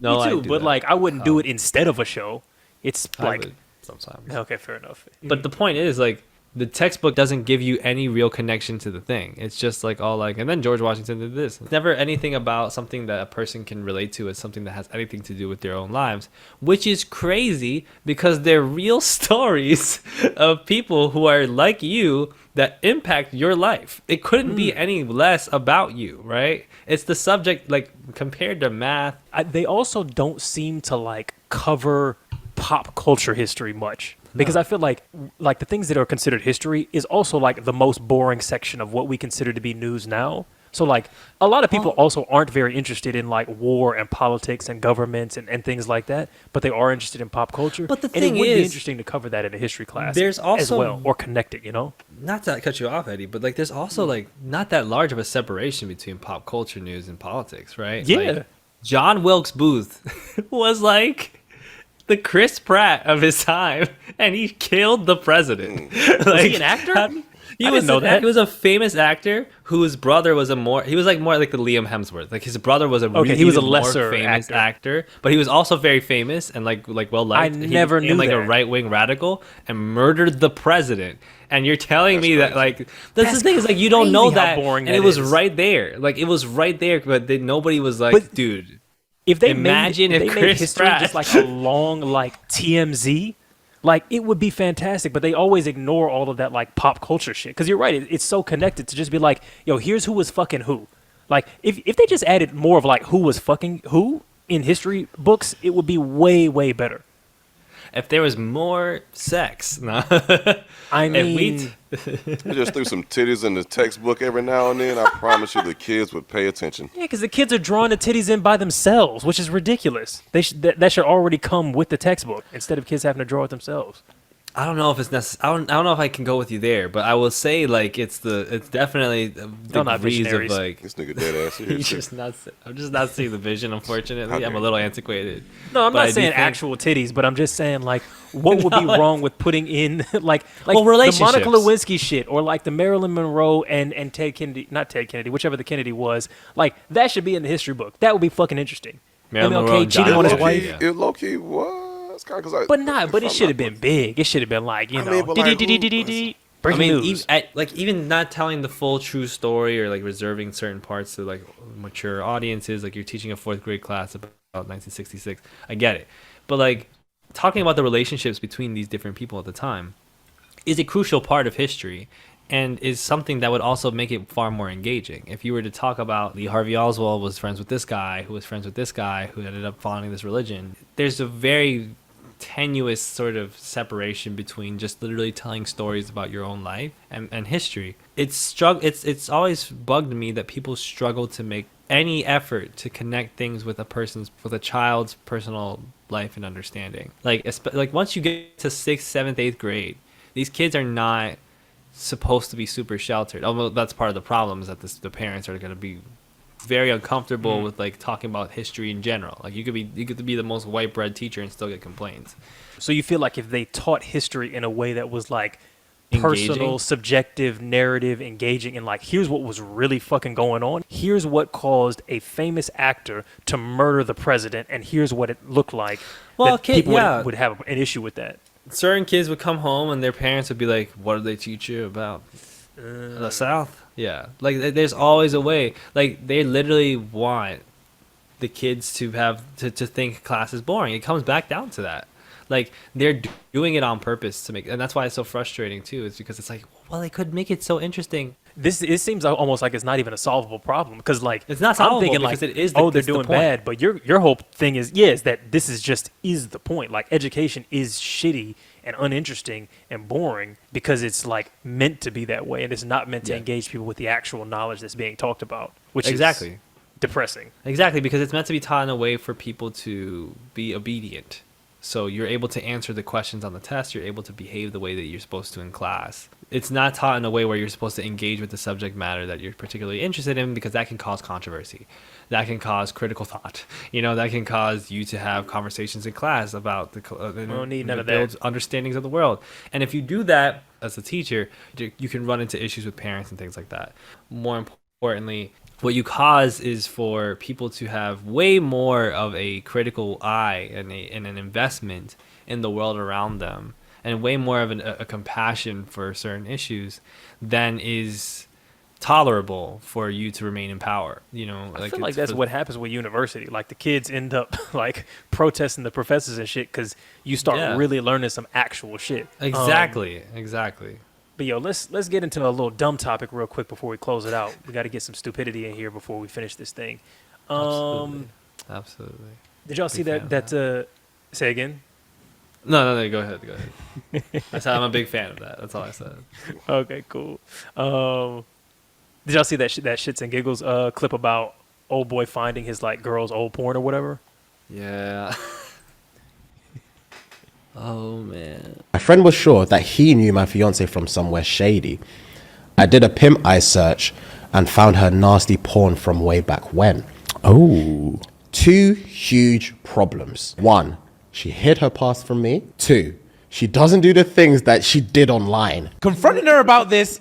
No, me too, but like, I wouldn't do it instead of a show. It's like, sometimes. Okay, fair enough. But the point is, like, the textbook doesn't give you any real connection to the thing. It's just like all like, and then George Washington did this. It's never anything about something that a person can relate to as something that has anything to do with their own lives, which is crazy because they're real stories of people who are like you that impact your life. It couldn't be any less about you, right? It's the subject, like, compared to math. They also don't seem to like cover pop culture history much. Because I feel like the things that are considered history is also like the most boring section of what we consider to be news now. So like a lot of people also aren't very interested in like war and politics and governments and things like that, but they are interested in pop culture. But the and thing it would be is, interesting to cover that in a history class there's also, as well, or connect it, you know? Not to cut you off, Eddie, but like there's also like not that large of a separation between pop culture news and politics, right? Yeah. Like, John Wilkes Booth was like the Chris Pratt of his time, and he killed the president. Was he an actor? He was a famous actor whose brother was more like the Liam Hemsworth. Like, his brother was he was a lesser famous actor, but he was also very famous and like well liked. I never knew like that. a right wing radical and murdered the president. And you're telling me that like that's the thing is like you don't know that, and it was right there. Like, it was right there, but nobody was like, dude. If they imagine made, if they made Chris history Pratt just like a long like TMZ, like it would be fantastic. But they always ignore all of that like pop culture shit. Because you're right, it's so connected to just be like, yo, here's who was fucking who. Like if they just added more of like who was fucking who in history books, it would be way better. If there was more sex, no. I mean, I just threw some titties in the textbook every now and then. I promise you, the kids would pay attention. yeah, because the kids are drawing the titties in by themselves, which is ridiculous. They that should already come with the textbook instead of kids having to draw it themselves. I don't know if it's necessary. I don't know if I can go with you there, but I will say like it's definitely degrees of like this nigga dead ass. I'm just not seeing the vision. Unfortunately, I'm a little antiquated. No, I'm But not I do saying think- actual titties, but I'm just saying like what would be wrong with putting in like Well, the relationships. Monica Lewinsky shit or like the Marilyn Monroe and Ted Kennedy, not Ted Kennedy, whichever the Kennedy was. Like that should be in the history book. That would be fucking interesting. Marilyn Monroe MLK and cheating John on his F. wife. Kennedy. It low key was kind of But it should have been big. It should have been like, you I know, mean, but like, breaking I mean, news. even not telling the full true story or like reserving certain parts to like mature audiences, like you're teaching a 4th grade class about 1966. I get it, but like talking about the relationships between these different people at the time is a crucial part of history, and is something that would also make it far more engaging. If you were to talk about Lee Harvey Oswald was friends with this guy, who was friends with this guy, who ended up following this religion, there's a very tenuous sort of separation between just literally telling stories about your own life and history. It's always bugged me that people struggle to make any effort to connect things with a child's personal life and understanding. Like once you get to 6th, 7th, 8th grade, these kids are not supposed to be super sheltered. Although that's part of the problem is that the parents are going to be very uncomfortable with like talking about history in general. Like you could be the most white bread teacher and still get complaints. So you feel like if they taught history in a way that was like Engaging? personal, subjective, narrative, engaging, and like here's what was really fucking going on. Here's what caused a famous actor to murder the president, and here's what it looked like. Well, that people yeah. would have an issue with that. Certain kids would come home and their parents would be like, "What did they teach you about the South?" Yeah, like there's always a way. Like they literally want the kids to have to think class is boring. It comes back down to that. Like they're doing it on purpose to make, and that's why it's so frustrating too. Is because it's like, well, they could make it so interesting. It seems almost like it's not even a solvable problem because like It's not I'm solvable thinking because like it is they're it's the doing point. bad, but your whole thing is that this is the point. Like education is shitty and uninteresting and boring because it's like meant to be that way and it's not meant to Yeah. engage people with the actual knowledge that's being talked about, which Exactly. is depressing. Exactly, because it's meant to be taught in a way for people to be obedient. So you're able to answer the questions on the test. You're able to behave the way that you're supposed to in class. It's not taught in a way where you're supposed to engage with the subject matter that you're particularly interested in, because that can cause controversy. That can cause critical thought. You know, that can cause you to have conversations in class about the don't need none of build that. understandings of the world. And if you do that as a teacher, you can run into issues with parents and things like that. More importantly, what you cause is for people to have way more of a critical eye and an investment in the world around them, and way more of a compassion for certain issues than is tolerable for you to remain in power. You know, I feel like that's what happens with university. Like the kids end up like protesting the professors and shit because you start really learning some actual shit. Exactly. But yo, let's get into a little dumb topic real quick before we close it out. We got to get some stupidity in here before we finish this thing. Absolutely. Did y'all see Big that? fan Say again. No. Go ahead. I said I'm a big fan of that. That's all I said. Okay, cool. Did y'all see that shits and giggles clip about old boy finding his like girl's old porn or whatever? Yeah. Oh man. My friend was sure that he knew my fiance from somewhere shady. I did a pimp eye search and found her nasty porn from way back when. Oh. 2 huge problems. 1, she hid her past from me. 2, she doesn't do the things that she did online. Confronting her about this,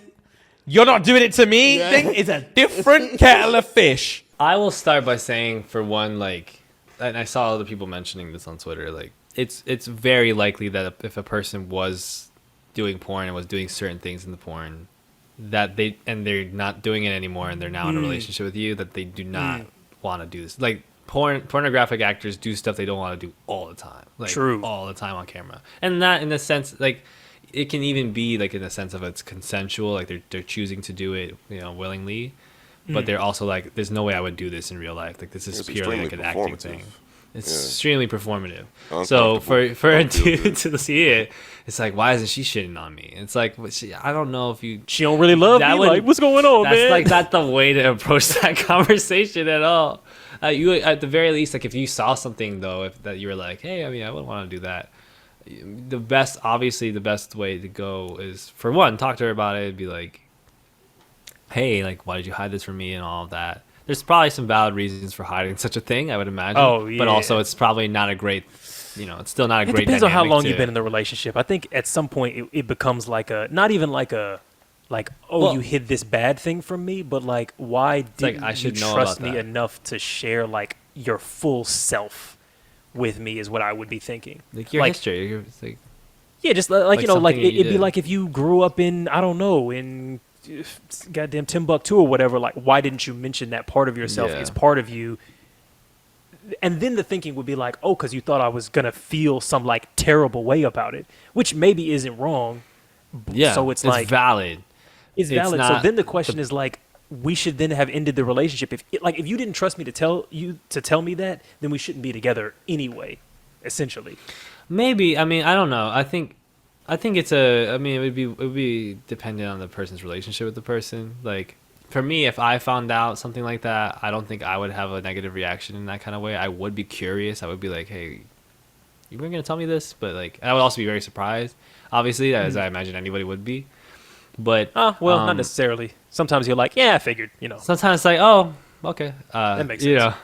you're not doing it to me, thing is a different kettle of fish. I will start by saying, for one, like, and I saw other people mentioning this on Twitter, like, it's very likely that if a person was doing porn and was doing certain things in the porn, that they're not doing it anymore and they're now in a relationship with you, that they do not want to do this. Like, pornographic actors do stuff they don't want to do all the time. Like, True. All the time on camera. And that, in a sense, like, it can even be, like, in the sense of it's consensual, like, they're choosing to do it, you know, willingly. But they're also like, there's no way I would do this in real life. Like, this is It's purely like an extremely acting thing. performative. It's extremely performative. Uncomfortable. So for a Don't feel dude good. to see it, it's like, why isn't she shitting on me? It's like, I don't know if you. She don't really love That me. would- Like, what's going on, That's man? like not the way to approach that conversation at all. You, at the very least, like, if you saw something though, that you were like, hey, I mean, I wouldn't want to do that. the best way to go is, for one, talk to her about it and be like, hey, like, why did you hide this from me and all of that. There's probably some valid reasons for hiding such a thing, I would imagine. Oh, yeah. But also, it's probably not a great, it's still not a great. It depends on how long to, you've been in the relationship. I think at some point it becomes like not even like you hid this bad thing from me, but like, why didn't you trust me enough to share like your full self with me is what I would be thinking. Like your history. Just like it'd be like if you grew up in, I don't know, in goddamn Timbuktu or whatever, like why didn't you mention that part of yourself is part of you? And then the thinking would be like, oh, because you thought I was going to feel some like terrible way about it, which maybe isn't wrong. Yeah. So it's like valid. It's valid. So then the question is like, we should then have ended the relationship. If you didn't trust me to tell me that, then we shouldn't be together anyway, essentially. Maybe. I mean, I don't know. I think it's it would be dependent on the person's relationship with the person. Like, for me, if I found out something like that, I don't think I would have a negative reaction in that kind of way. I would be curious. I would be like, hey, you were going to tell me this? But like, I would also be very surprised, obviously, as I imagine anybody would be. But not necessarily. Sometimes you're like, yeah, I figured, Sometimes it's like, oh, okay. That makes sense.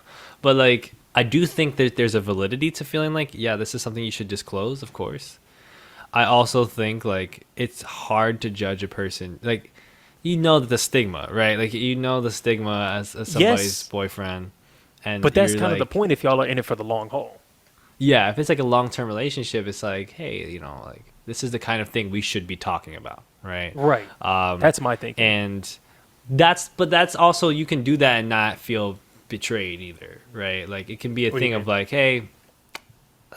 But like, I do think that there's a validity to feeling like, yeah, this is something you should disclose, of course. I also think like it's hard to judge a person. Like, the stigma, right? Like, the stigma as somebody's boyfriend. But that's kind of the point if y'all are in it for the long haul. Yeah, if it's like a long-term relationship, it's like, hey, like, this is the kind of thing we should be talking about, right? Right. That's my thinking. And that's also, you can do that and not feel betrayed either, right? Like, it can be a thing of like, hey,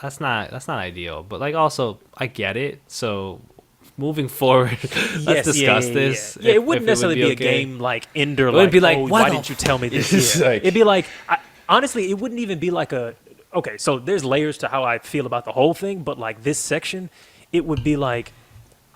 that's not ideal, but like, also, I get it. So moving forward, let's discuss this. Yeah, it wouldn't necessarily be a game like Ender. It would be like, why didn't you tell me this? It'd be like, honestly, it wouldn't even be like okay, so there's layers to how I feel about the whole thing, but like this section, it would be like,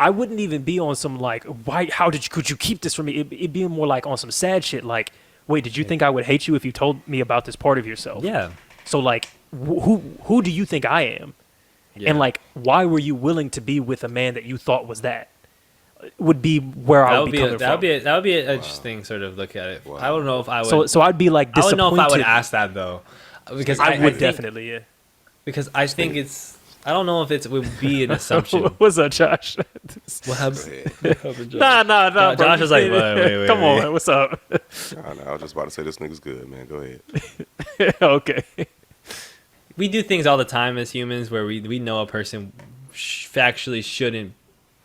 I wouldn't even be on some like, why? Could you keep this from me? It'd be more like on some sad shit. Like, wait, did you think I would hate you if you told me about this part of yourself? Yeah. So like, who do you think I am? Yeah. And like, why were you willing to be with a man that you thought was that? Would be where I would be coming from. That would be an interesting sort of look at it. Wow. I don't know if I would. So I'd be like disappointed. I don't know if I would ask that though, because I would definitely, yeah. Because I think it's. I don't know if it would be an assumption. What's up, Josh? What happened? Nah. Josh was like, wait. Come on, what's up? I was just about to say, this nigga's good, man. Go ahead. Okay. We do things all the time as humans where we know a person factually shouldn't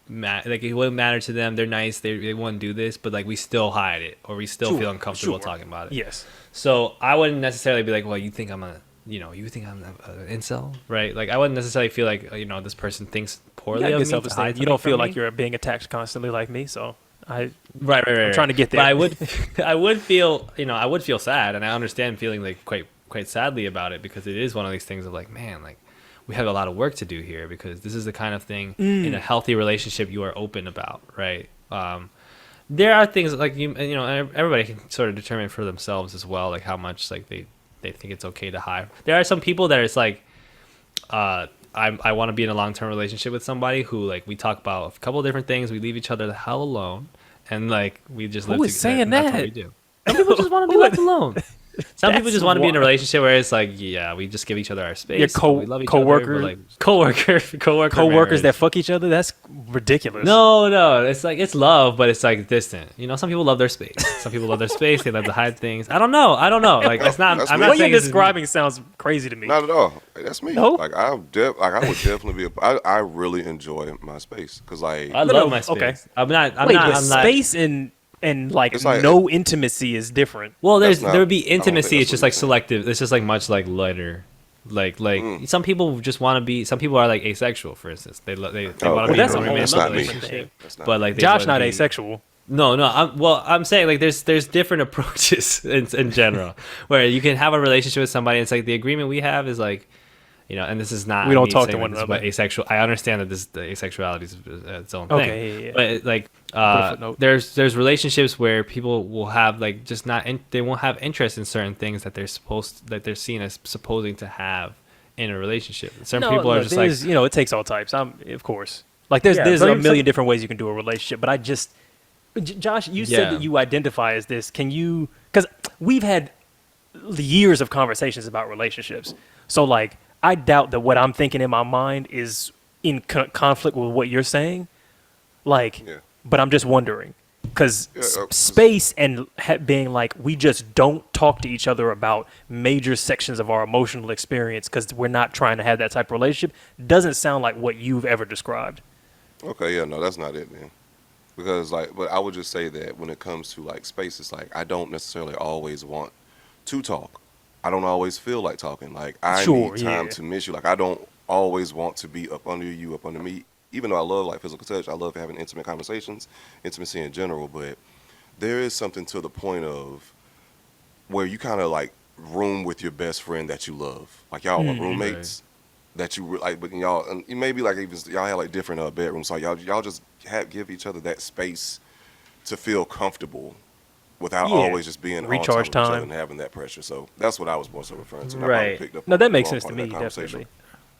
matter. Like, it wouldn't matter to them. They're nice. They wouldn't do this, but like, we still hide it, or we still feel uncomfortable talking about it. Yes. So I wouldn't necessarily be like, well, you think I'm an incel, right? Like, I wouldn't necessarily feel like, this person thinks poorly of me. You don't feel like you're being attacked constantly like me, so right. I'm trying to get there. But I would feel sad, and I understand feeling like quite sadly about it, because it is one of these things of like, man, like, we have a lot of work to do here, because this is the kind of thing in a healthy relationship you are open about, right? There are things like everybody can sort of determine for themselves as well, like how much like they think it's okay to hide. There are some people that it's like, I want to be in a long-term relationship with somebody who, like, we talk about a couple of different things, we leave each other the hell alone, and like, we just live together. Who is saying that? That's what we do. Some people just want to be left alone. Some people just want to be in a relationship where it's like, yeah, we just give each other our space. Your we love each coworker, other, like, coworkers marriage. That fuck each other. That's ridiculous. No, it's like, it's love, but it's like distant. Some people love their space. Some people love their space. They love to hide things. I don't know. Like, it's not. That's I'm me. not What you're saying describing sounds crazy to me. Not at all. That's me. No? Like, I would definitely be. I really enjoy my space, because like, I love my space. Okay. I'm not. Space and like no intimacy is different. Well, there would be intimacy. It's just like selective. It's just like much like lighter. Like some people just want to be. Some people are like asexual, for instance. They want to be in a romantic relationship. But like, Josh not asexual. No. I'm saying like there's different approaches in general where you can have a relationship with somebody. And it's like the agreement we have is like, and this is not. We don't talk to one another. But asexual. I understand that the asexuality is its own thing. Okay, yeah. But like, there's relationships where people will have like just not. They won't have interest in certain things that they're seen as supposing to have in a relationship. Some No, people are look, just like, you know, it takes all types. Of course. Like there's Yeah, a million different ways you can do a relationship, but I just Josh, you said Yeah. that you identify as this. Can you? Because we've had years of conversations about relationships. So like, I doubt that what I'm thinking in my mind is in conflict with what you're saying. Like, but I'm just wondering because space and being like, we just don't talk to each other about major sections of our emotional experience because we're not trying to have that type of relationship doesn't sound like what you've ever described. Okay, yeah, no, that's not it, man. Because like, but I would just say that when it comes to like space, it's like I don't necessarily always want to talk. I don't always feel like talking. Like I need time to miss you. Like I don't always want to be up under you, up under me. Even though I love like physical touch, I love having intimate conversations, intimacy in general. But there is something to the point of where you kind of like room with your best friend that you love. Like y'all are roommates that you like, but y'all and maybe like even y'all have like different bedrooms. So y'all just give each other that space to feel comfortable without always just being recharge on top of each time other and having that pressure. So that's what I was more so referring to. Right. No, that makes sense to me, definitely.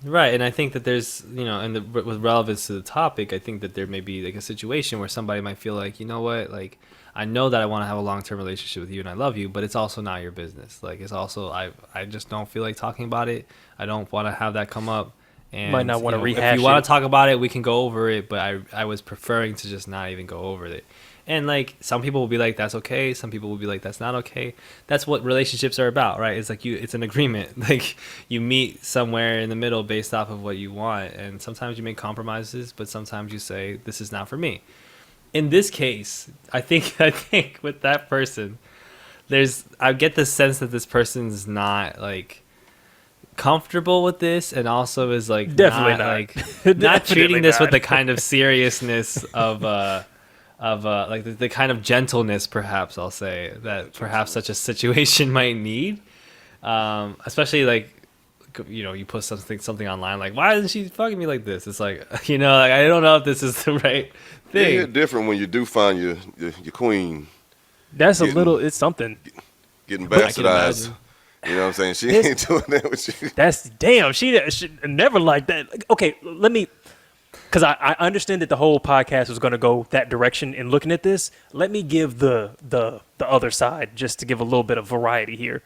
Right, and I think that there's, you know, and with relevance to the topic, I think that there may be like a situation where somebody might feel like, you know what, like I know that I want to have a long-term relationship with you and I love you, but it's also not your business. Like it's also I just don't feel like talking about it. I don't want to have that come up. And might not want to rehash if you want to talk about it, we can go over it, but I was preferring to just not even go over it. And like some people will be like that's okay, some people will be like that's not okay. That's what relationships are about, right? It's like it's an agreement. Like you meet somewhere in the middle based off of what you want, and sometimes you make compromises, but sometimes you say this is not for me. In this case, I think with that person, I get the sense that this person's not like comfortable with this, and also is like definitely not not treating this with the kind of seriousness of like the kind of gentleness, perhaps I'll say, that perhaps such a situation might need. Especially like, you know, you put something online like, why isn't she fucking me like this? It's like, you know, like I don't know if this is the right thing. Yeah, different when you do find your queen. That's it's something. Getting bastardized. You know what I'm saying? She ain't doing that with you. That's damn. She never like that. Like, okay, let me. Because I understand that the whole podcast was going to go that direction in looking at this. Let me give the other side just to give a little bit of variety here.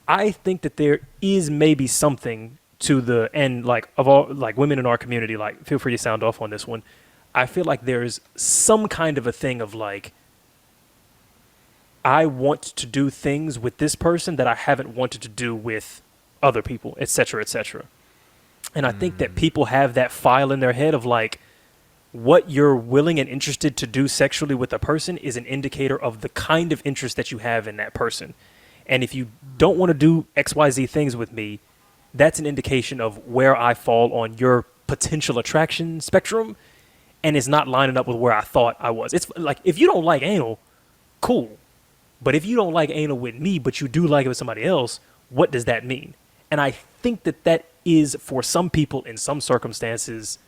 I think that there is maybe something to the and like of all like women in our community. Like, feel free to sound off on this one. I feel like there's some kind of a thing of like, I want to do things with this person that I haven't wanted to do with other people, et cetera, et cetera. And I think that people have that file in their head of like, what you're willing and interested to do sexually with a person is an indicator of the kind of interest that you have in that person. And if you don't want to do XYZ things with me, that's an indication of where I fall on your potential attraction spectrum, and it's not lining up with where I thought I was. It's like, if you don't like anal, cool. But if you don't like anal with me, but you do like it with somebody else, what does that mean? And I think that is, for some people in some circumstances,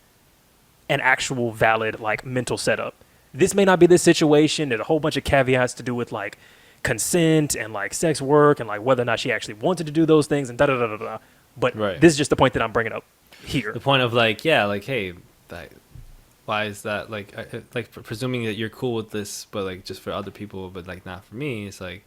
an actual valid like mental setup. This may not be this situation. There's a whole bunch of caveats to do with like consent and like sex work and like whether or not she actually wanted to do those things and da-da-da-da-da. But this is just the point that I'm bringing up here. The point of like, yeah, like, hey, why is that? Like presuming that you're cool with this, but like just for other people, but like not for me. It's like,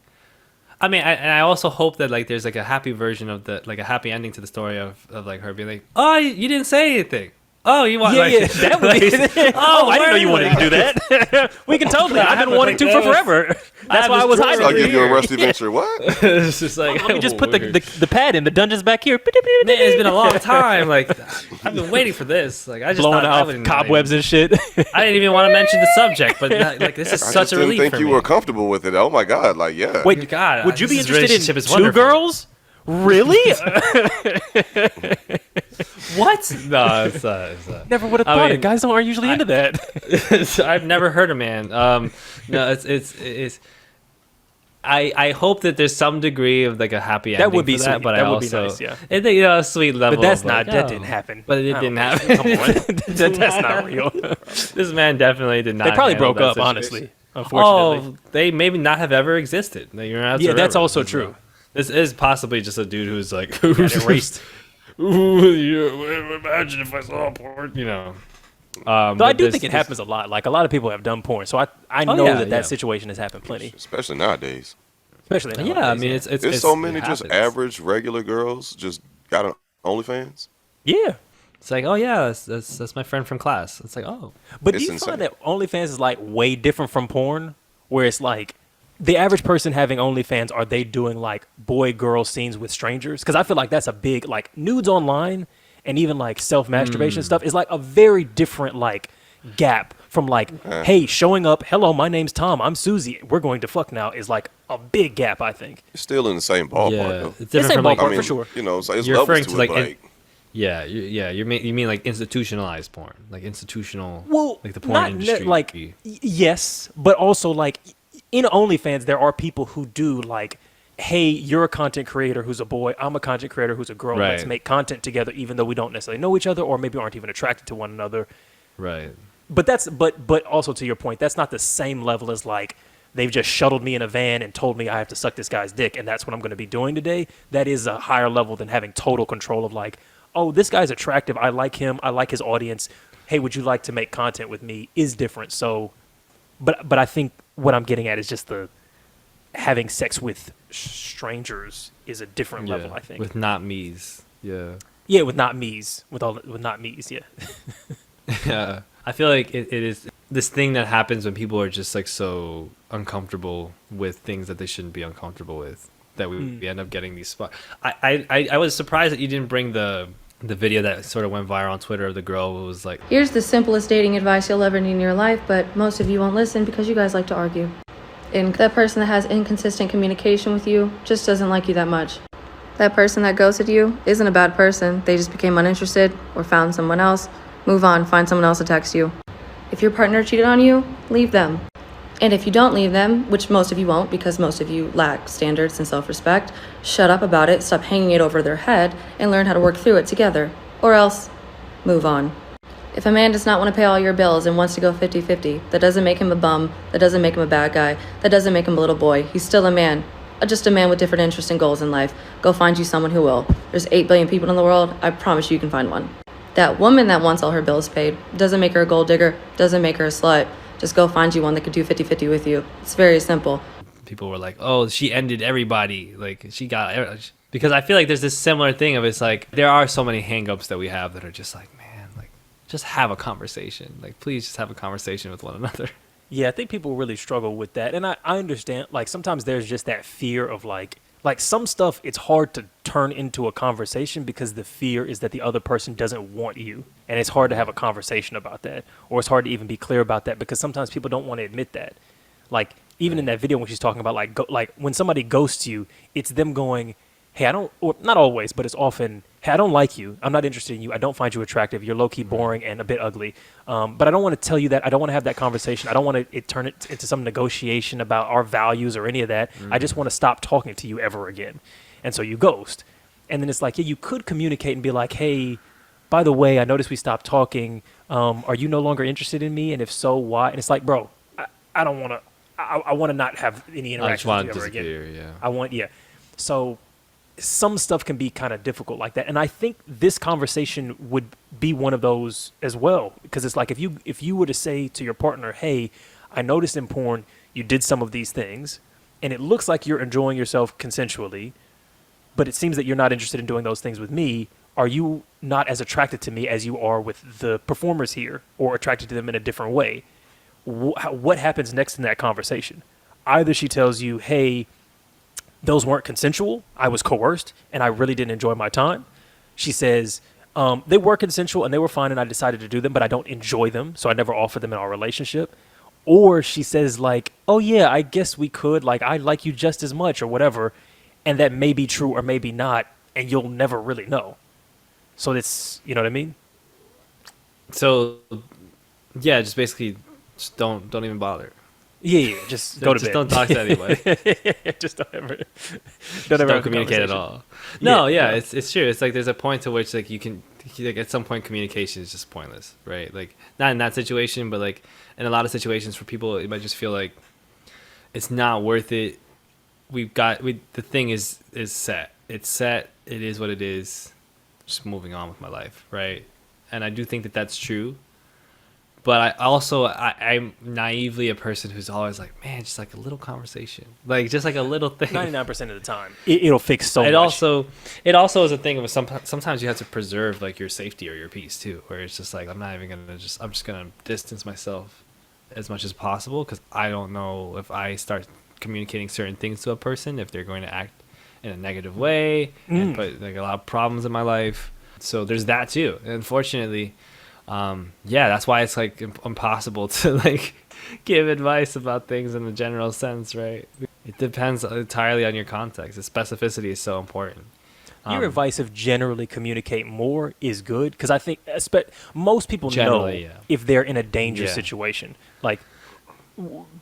I mean, I also hope that like there's like a happy version of like a happy ending to the story of like her being like, oh, you didn't say anything. Oh, you want that would be. I didn't know you wanted to do that. We can totally. I've been wanting to for forever. That's why I was hiding. I'll give you a rusty venture. What? It's just like, let me just put the pad in the dungeons back here. Man, it's been a long time. Like I've been waiting for this. Like I just blowing out cobwebs and shit. I didn't even want to mention the subject, but like this is such a relief. I didn't think you were comfortable with it. Oh my god! Like yeah. Wait, God, would you be interested in two girls? Really? What? No, it's not. Never would have thought it. Guys aren't usually into that. I've never heard a man. No, it's. I hope that there's some degree of like a happy ending. That would be for sweet. That, but that I would also, be nice. Yeah. I think a sweet level. But that's of not. Like, that didn't happen. But it didn't happen. Come on. That's not real. This man definitely did not. They probably broke up. Honestly, unfortunately. Oh, they maybe not have ever existed. Yeah, that's also true. This is possibly just a dude who's like Got erased. Imagine if I saw porn, you know. Though I do think it happens a lot. Like a lot of people have done porn, so I know that situation has happened plenty. Especially nowadays. Especially nowadays. Yeah, I mean it's there's so many just average regular girls just got an OnlyFans. Yeah. It's like, oh yeah, that's my friend from class. It's like, oh. But do you find that OnlyFans is like way different from porn, where it's like the average person having OnlyFans, are they doing like boy-girl scenes with strangers? Because I feel like that's a big, like, nudes online and even like self-masturbation stuff is like a very different like gap from like, hey, showing up, hello, my name's Tom, I'm Susie, we're going to fuck now, is like a big gap, I think. It's still in the same ballpark, though. It's different from, ballpark, for sure. You know, so it's you're levels referring to to like, it, you mean like institutionalized porn, like institutional, like the porn not industry. Yes, but also like in OnlyFans, there are people who do like, hey, you're a content creator who's a boy, I'm a content creator who's a girl. Right. Let's make content together, even though we don't necessarily know each other, or maybe aren't even attracted to one another. Right. But that's but also to your point, that's not the same level as like they've just shuttled me in a van and told me I have to suck this guy's dick, and that's what I'm going to be doing today. That is a higher level than having total control of like, oh, this guy's attractive, I like him, I like his audience. Hey, would you like to make content with me? Is different. So, but I think what I'm getting at is just the having sex with strangers is a different level. I think with not me's. Yeah. Yeah, with not me's, with not me's. Yeah. Yeah. I feel like it is this thing that happens when people are just like so uncomfortable with things that they shouldn't be uncomfortable with, that we end up getting these spots. I was surprised that you didn't bring the video that sort of went viral on Twitter of the girl who was like, here's the simplest dating advice you'll ever need in your life, but most of you won't listen because you guys like to argue. And that person that has inconsistent communication with you just doesn't like you that much. That person that ghosted you isn't a bad person. They just became uninterested or found someone else. Move on, find someone else to text you. If your partner cheated on you, leave them. And if you don't leave them, which most of you won't because most of you lack standards and self-respect, shut up about it, stop hanging it over their head, and learn how to work through it together. Or else, move on. If a man does not want to pay all your bills and wants to go 50-50, that doesn't make him a bum, that doesn't make him a bad guy, that doesn't make him a little boy. He's still a man. Just a man with different interests and goals in life. Go find you someone who will. There's 8 billion people in the world. I promise you can find one. That woman that wants all her bills paid doesn't make her a gold digger, doesn't make her a slut. Just go find you one that could do 50-50 with you. It's very simple. People were like, oh, she ended everybody. Like, she got... Because I feel like there's this similar thing of it's like, there are so many hangups that we have that are just like, man, like, just have a conversation. Like, please just have a conversation with one another. Yeah, I think people really struggle with that. And I understand, like, sometimes there's just that fear of, like some stuff, it's hard to turn into a conversation because the fear is that the other person doesn't want you. And it's hard to have a conversation about that. Or it's hard to even be clear about that because sometimes people don't want to admit that. Like, even in that video when she's talking about, like when somebody ghosts you, it's them going, hey, I don't, or not always, but it's often, hey, I don't like you. I'm not interested in you. I don't find you attractive. You're low-key boring and a bit ugly. But I don't want to tell you that. I don't want to have that conversation. I don't want to turn it into some negotiation about our values or any of that. I just want to stop talking to you ever again. And so you ghost. And then it's like, yeah, you could communicate and be like, hey, by the way, I noticed we stopped talking. Are you no longer interested in me? And if so, why? And it's like, bro, I don't want to, I want to not have any interaction with you ever again. Yeah. I want. So some stuff can be kind of difficult like that, and I think this conversation would be one of those as well, because it's like if you were to say to your partner, hey, I noticed in porn you did some of these things and it looks like you're enjoying yourself consensually, but it seems that you're not interested in doing those things with me. Are you not as attracted to me as you are with the performers here, or attracted to them in a different way? What happens next in that conversation? Either she tells you, hey, those weren't consensual, I was coerced, and I really didn't enjoy my time. She says, they were consensual and they were fine and I decided to do them, but I don't enjoy them, so I never offered them in our relationship. Or she says like, oh yeah, I guess we could, like, I like you just as much or whatever, and that may be true or maybe not, and you'll never really know. So it's, you know what I mean? So, yeah, just basically, just don't even bother. Yeah, just go to bed. Just don't talk to anybody. Just don't ever communicate at all. No, yeah, it's true. It's like there's a point to which like you can, like, at some point communication is just pointless, right? Like not in that situation, but like in a lot of situations for people, it might just feel like it's not worth it the thing is set. It's set. It is what it is. Just moving on with my life, right? And I do think that that's true. But I'm naively a person who's always like, man, just like a little conversation, like just like a little thing. 99% of the time, it'll fix so much. It also is a thing of sometimes you have to preserve like your safety or your peace too, where it's just like I'm just gonna distance myself as much as possible because I don't know if I start communicating certain things to a person if they're going to act in a negative way and put like a lot of problems in my life. So there's that too. And unfortunately. That's why it's like impossible to like give advice about things in the general sense, right? It depends entirely on your context. The specificity is so important. Your advice of generally communicate more is good because I think most people know if they're in a dangerous situation. Like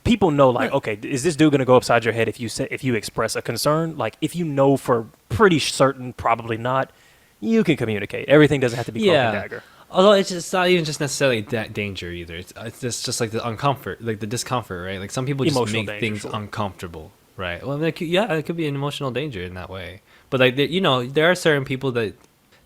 people know, like, okay, is this dude gonna go upside your head if you express a concern? Like if you know for pretty certain, probably not. You can communicate. Everything doesn't have to be cloak and dagger. Although it's not even just necessarily danger either. It's just like the uncomfort, like the discomfort, right? Like some people just Emotional make danger, things sure. uncomfortable, right? Well, it could be an emotional danger in that way. But like, there are certain people that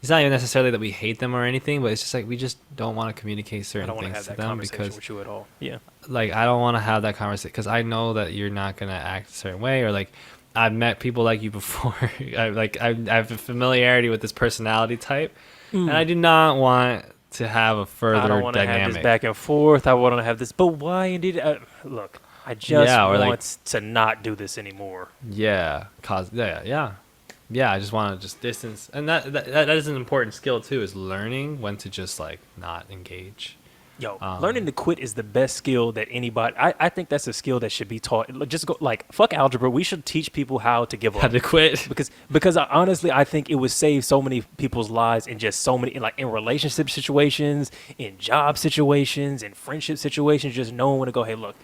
it's not even necessarily that we hate them or anything, but it's just like we just don't want to communicate certain things to them because with you at all. Yeah. Like I don't want to have that conversation because I know that you're not gonna act a certain way, or like I've met people like you before. I have a familiarity with this personality type, and I do not want to have a further dynamic. I don't want to have this back and forth. I want to have this, but why indeed? Look, I just want to not do this anymore. Yeah, I just want to just distance, and that is an important skill too. Is learning when to just like not engage. Yo, learning to quit is the best skill that anybody. I think that's a skill that should be taught. Just go like fuck algebra. We should teach people how to give up. How to quit. Because honestly, I think it would save so many people's lives in just so many in relationship situations, in job situations, in friendship situations. Just knowing when to go. Hey, look,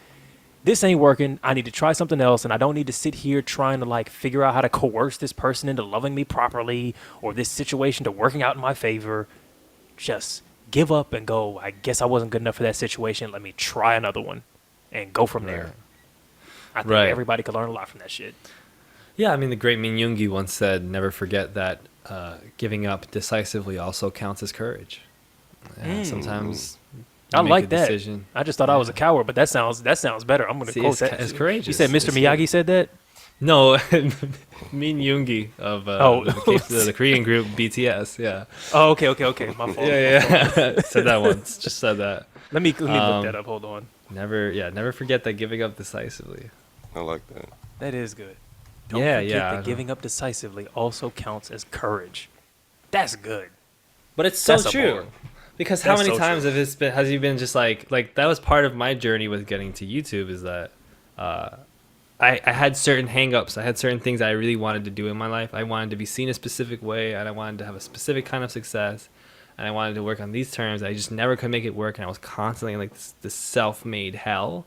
this ain't working. I need to try something else, and I don't need to sit here trying to like figure out how to coerce this person into loving me properly or this situation to working out in my favor. Just give up and go, I guess I wasn't good enough for that situation. Let me try another one and go from there. I think everybody could learn a lot from that shit. Yeah, I mean, the great Min Yoongi once said, never forget that giving up decisively also counts as courage. Sometimes I like that. Decision. I just thought I was a coward, but that sounds better. I'm going to quote that. It's courageous. You said Mr. Miyagi said that? No, Min Yoongi of the Korean group BTS. Yeah. Oh, okay. My fault. Yeah. Said that once. Just said that. Let me look that up. Hold on. Never forget that giving up decisively. I like that. That is good. Don't forget that giving up decisively also counts as courage. That's good. But it's so true. Because how many times has you been just like that was part of my journey with getting to YouTube is that I had certain hang-ups. I had certain things I really wanted to do in my life. I wanted to be seen a specific way, and I wanted to have a specific kind of success, and I wanted to work on these terms. I just never could make it work, and I was constantly in like this self-made hell.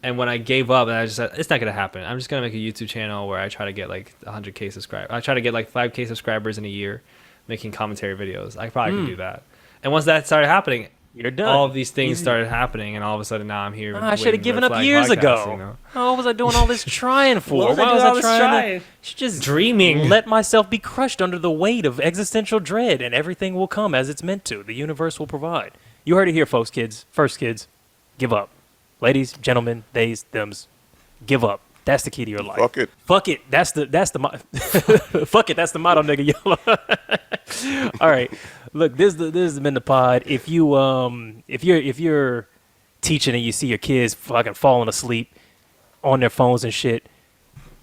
And when I gave up, and I just said, it's not going to happen. I'm just going to make a YouTube channel where I try to get like 100K subscribers. I try to get like 5K subscribers in a year making commentary videos. I probably could do that. And once that started happening, you're done. All of these things started happening, and all of a sudden now I'm here. I should have given up years ago. You know? What was I doing all this trying for? Why was I trying? Just dreaming. Let myself be crushed under the weight of existential dread, and everything will come as it's meant to. The universe will provide. You heard it here, folks, kids. First, kids, give up. Ladies, gentlemen, theys, thems, give up. That's the key to your life. Fuck it. That's the fuck it. That's the motto, nigga. Yellow. All right. Look, this has been the pod. If you're teaching and you see your kids fucking falling asleep on their phones and shit,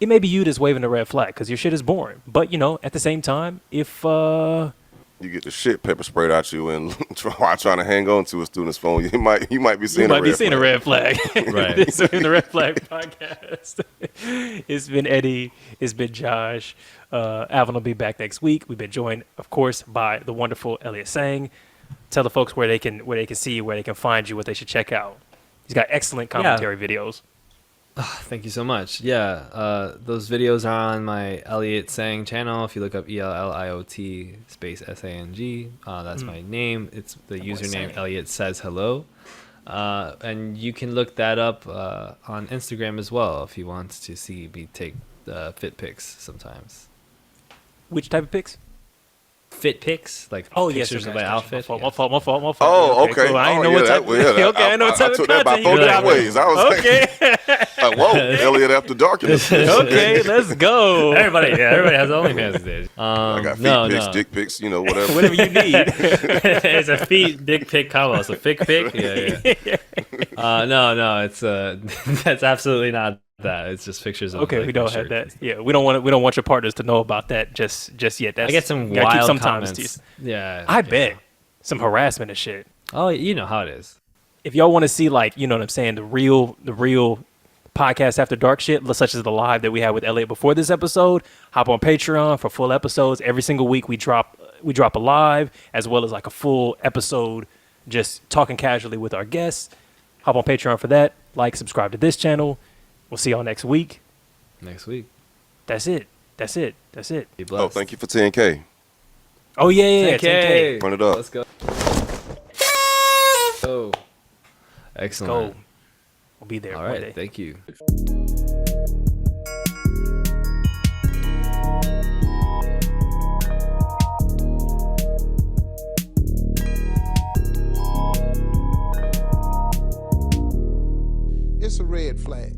it may be you that's waving the red flag because your shit is boring. But at the same time, if you get the shit pepper sprayed at you and while trying to hang on to a student's phone, you might be seeing a red flag. Right. This has been the Red Flag Podcast. It's been Eddie. It's been Josh. Alvin will be back next week. We've been joined, of course, by the wonderful Elliot Sang. Tell the folks where they can see you, where they can find you, what they should check out. He's got excellent commentary videos. Thank you so much. Yeah, those videos are on my Elliot Sang channel. If you look up ELLIOT space SANG, that's my name. It's the username Elliot Says Hello. And you can look that up on Instagram as well if you want to see me take fit pics sometimes. Which type of pics? Fit pics, like pictures of my outfit. My fault. Oh, okay. Cool. I didn't know what type. Okay, I know what type I of took that by content you 4 like. ways. I was Okay. like, whoa, Elliot after dark in this. Okay, let's go. Everybody has OnlyFans these days. I got feet pics, dick pics, whatever. Whatever you need. It's a feet dick pic combo. So fic pic. Yeah. No. It's that's absolutely not that. It's just pictures of. Okay, like, we don't have that. Yeah, we don't want your partners to know about that just yet. That's, I get some gotta keep wild some comments. Yeah. I bet some harassment and shit. Oh, you know how it is. If y'all want to see, like, you know what I'm saying, the real podcast after dark shit, such as the live that we had with Elliot before this episode, hop on Patreon for full episodes. Every single week we drop a live as well as like a full episode just talking casually with our guests. Hop on Patreon for that. Like, subscribe to this channel. We'll see y'all next week. That's it. Be blessed. Oh, thank you for 10K. Oh, yeah. 10K. Run it up. Let's go. Oh, excellent. Go. We'll be there. All one right. day. Thank you. It's a red flag.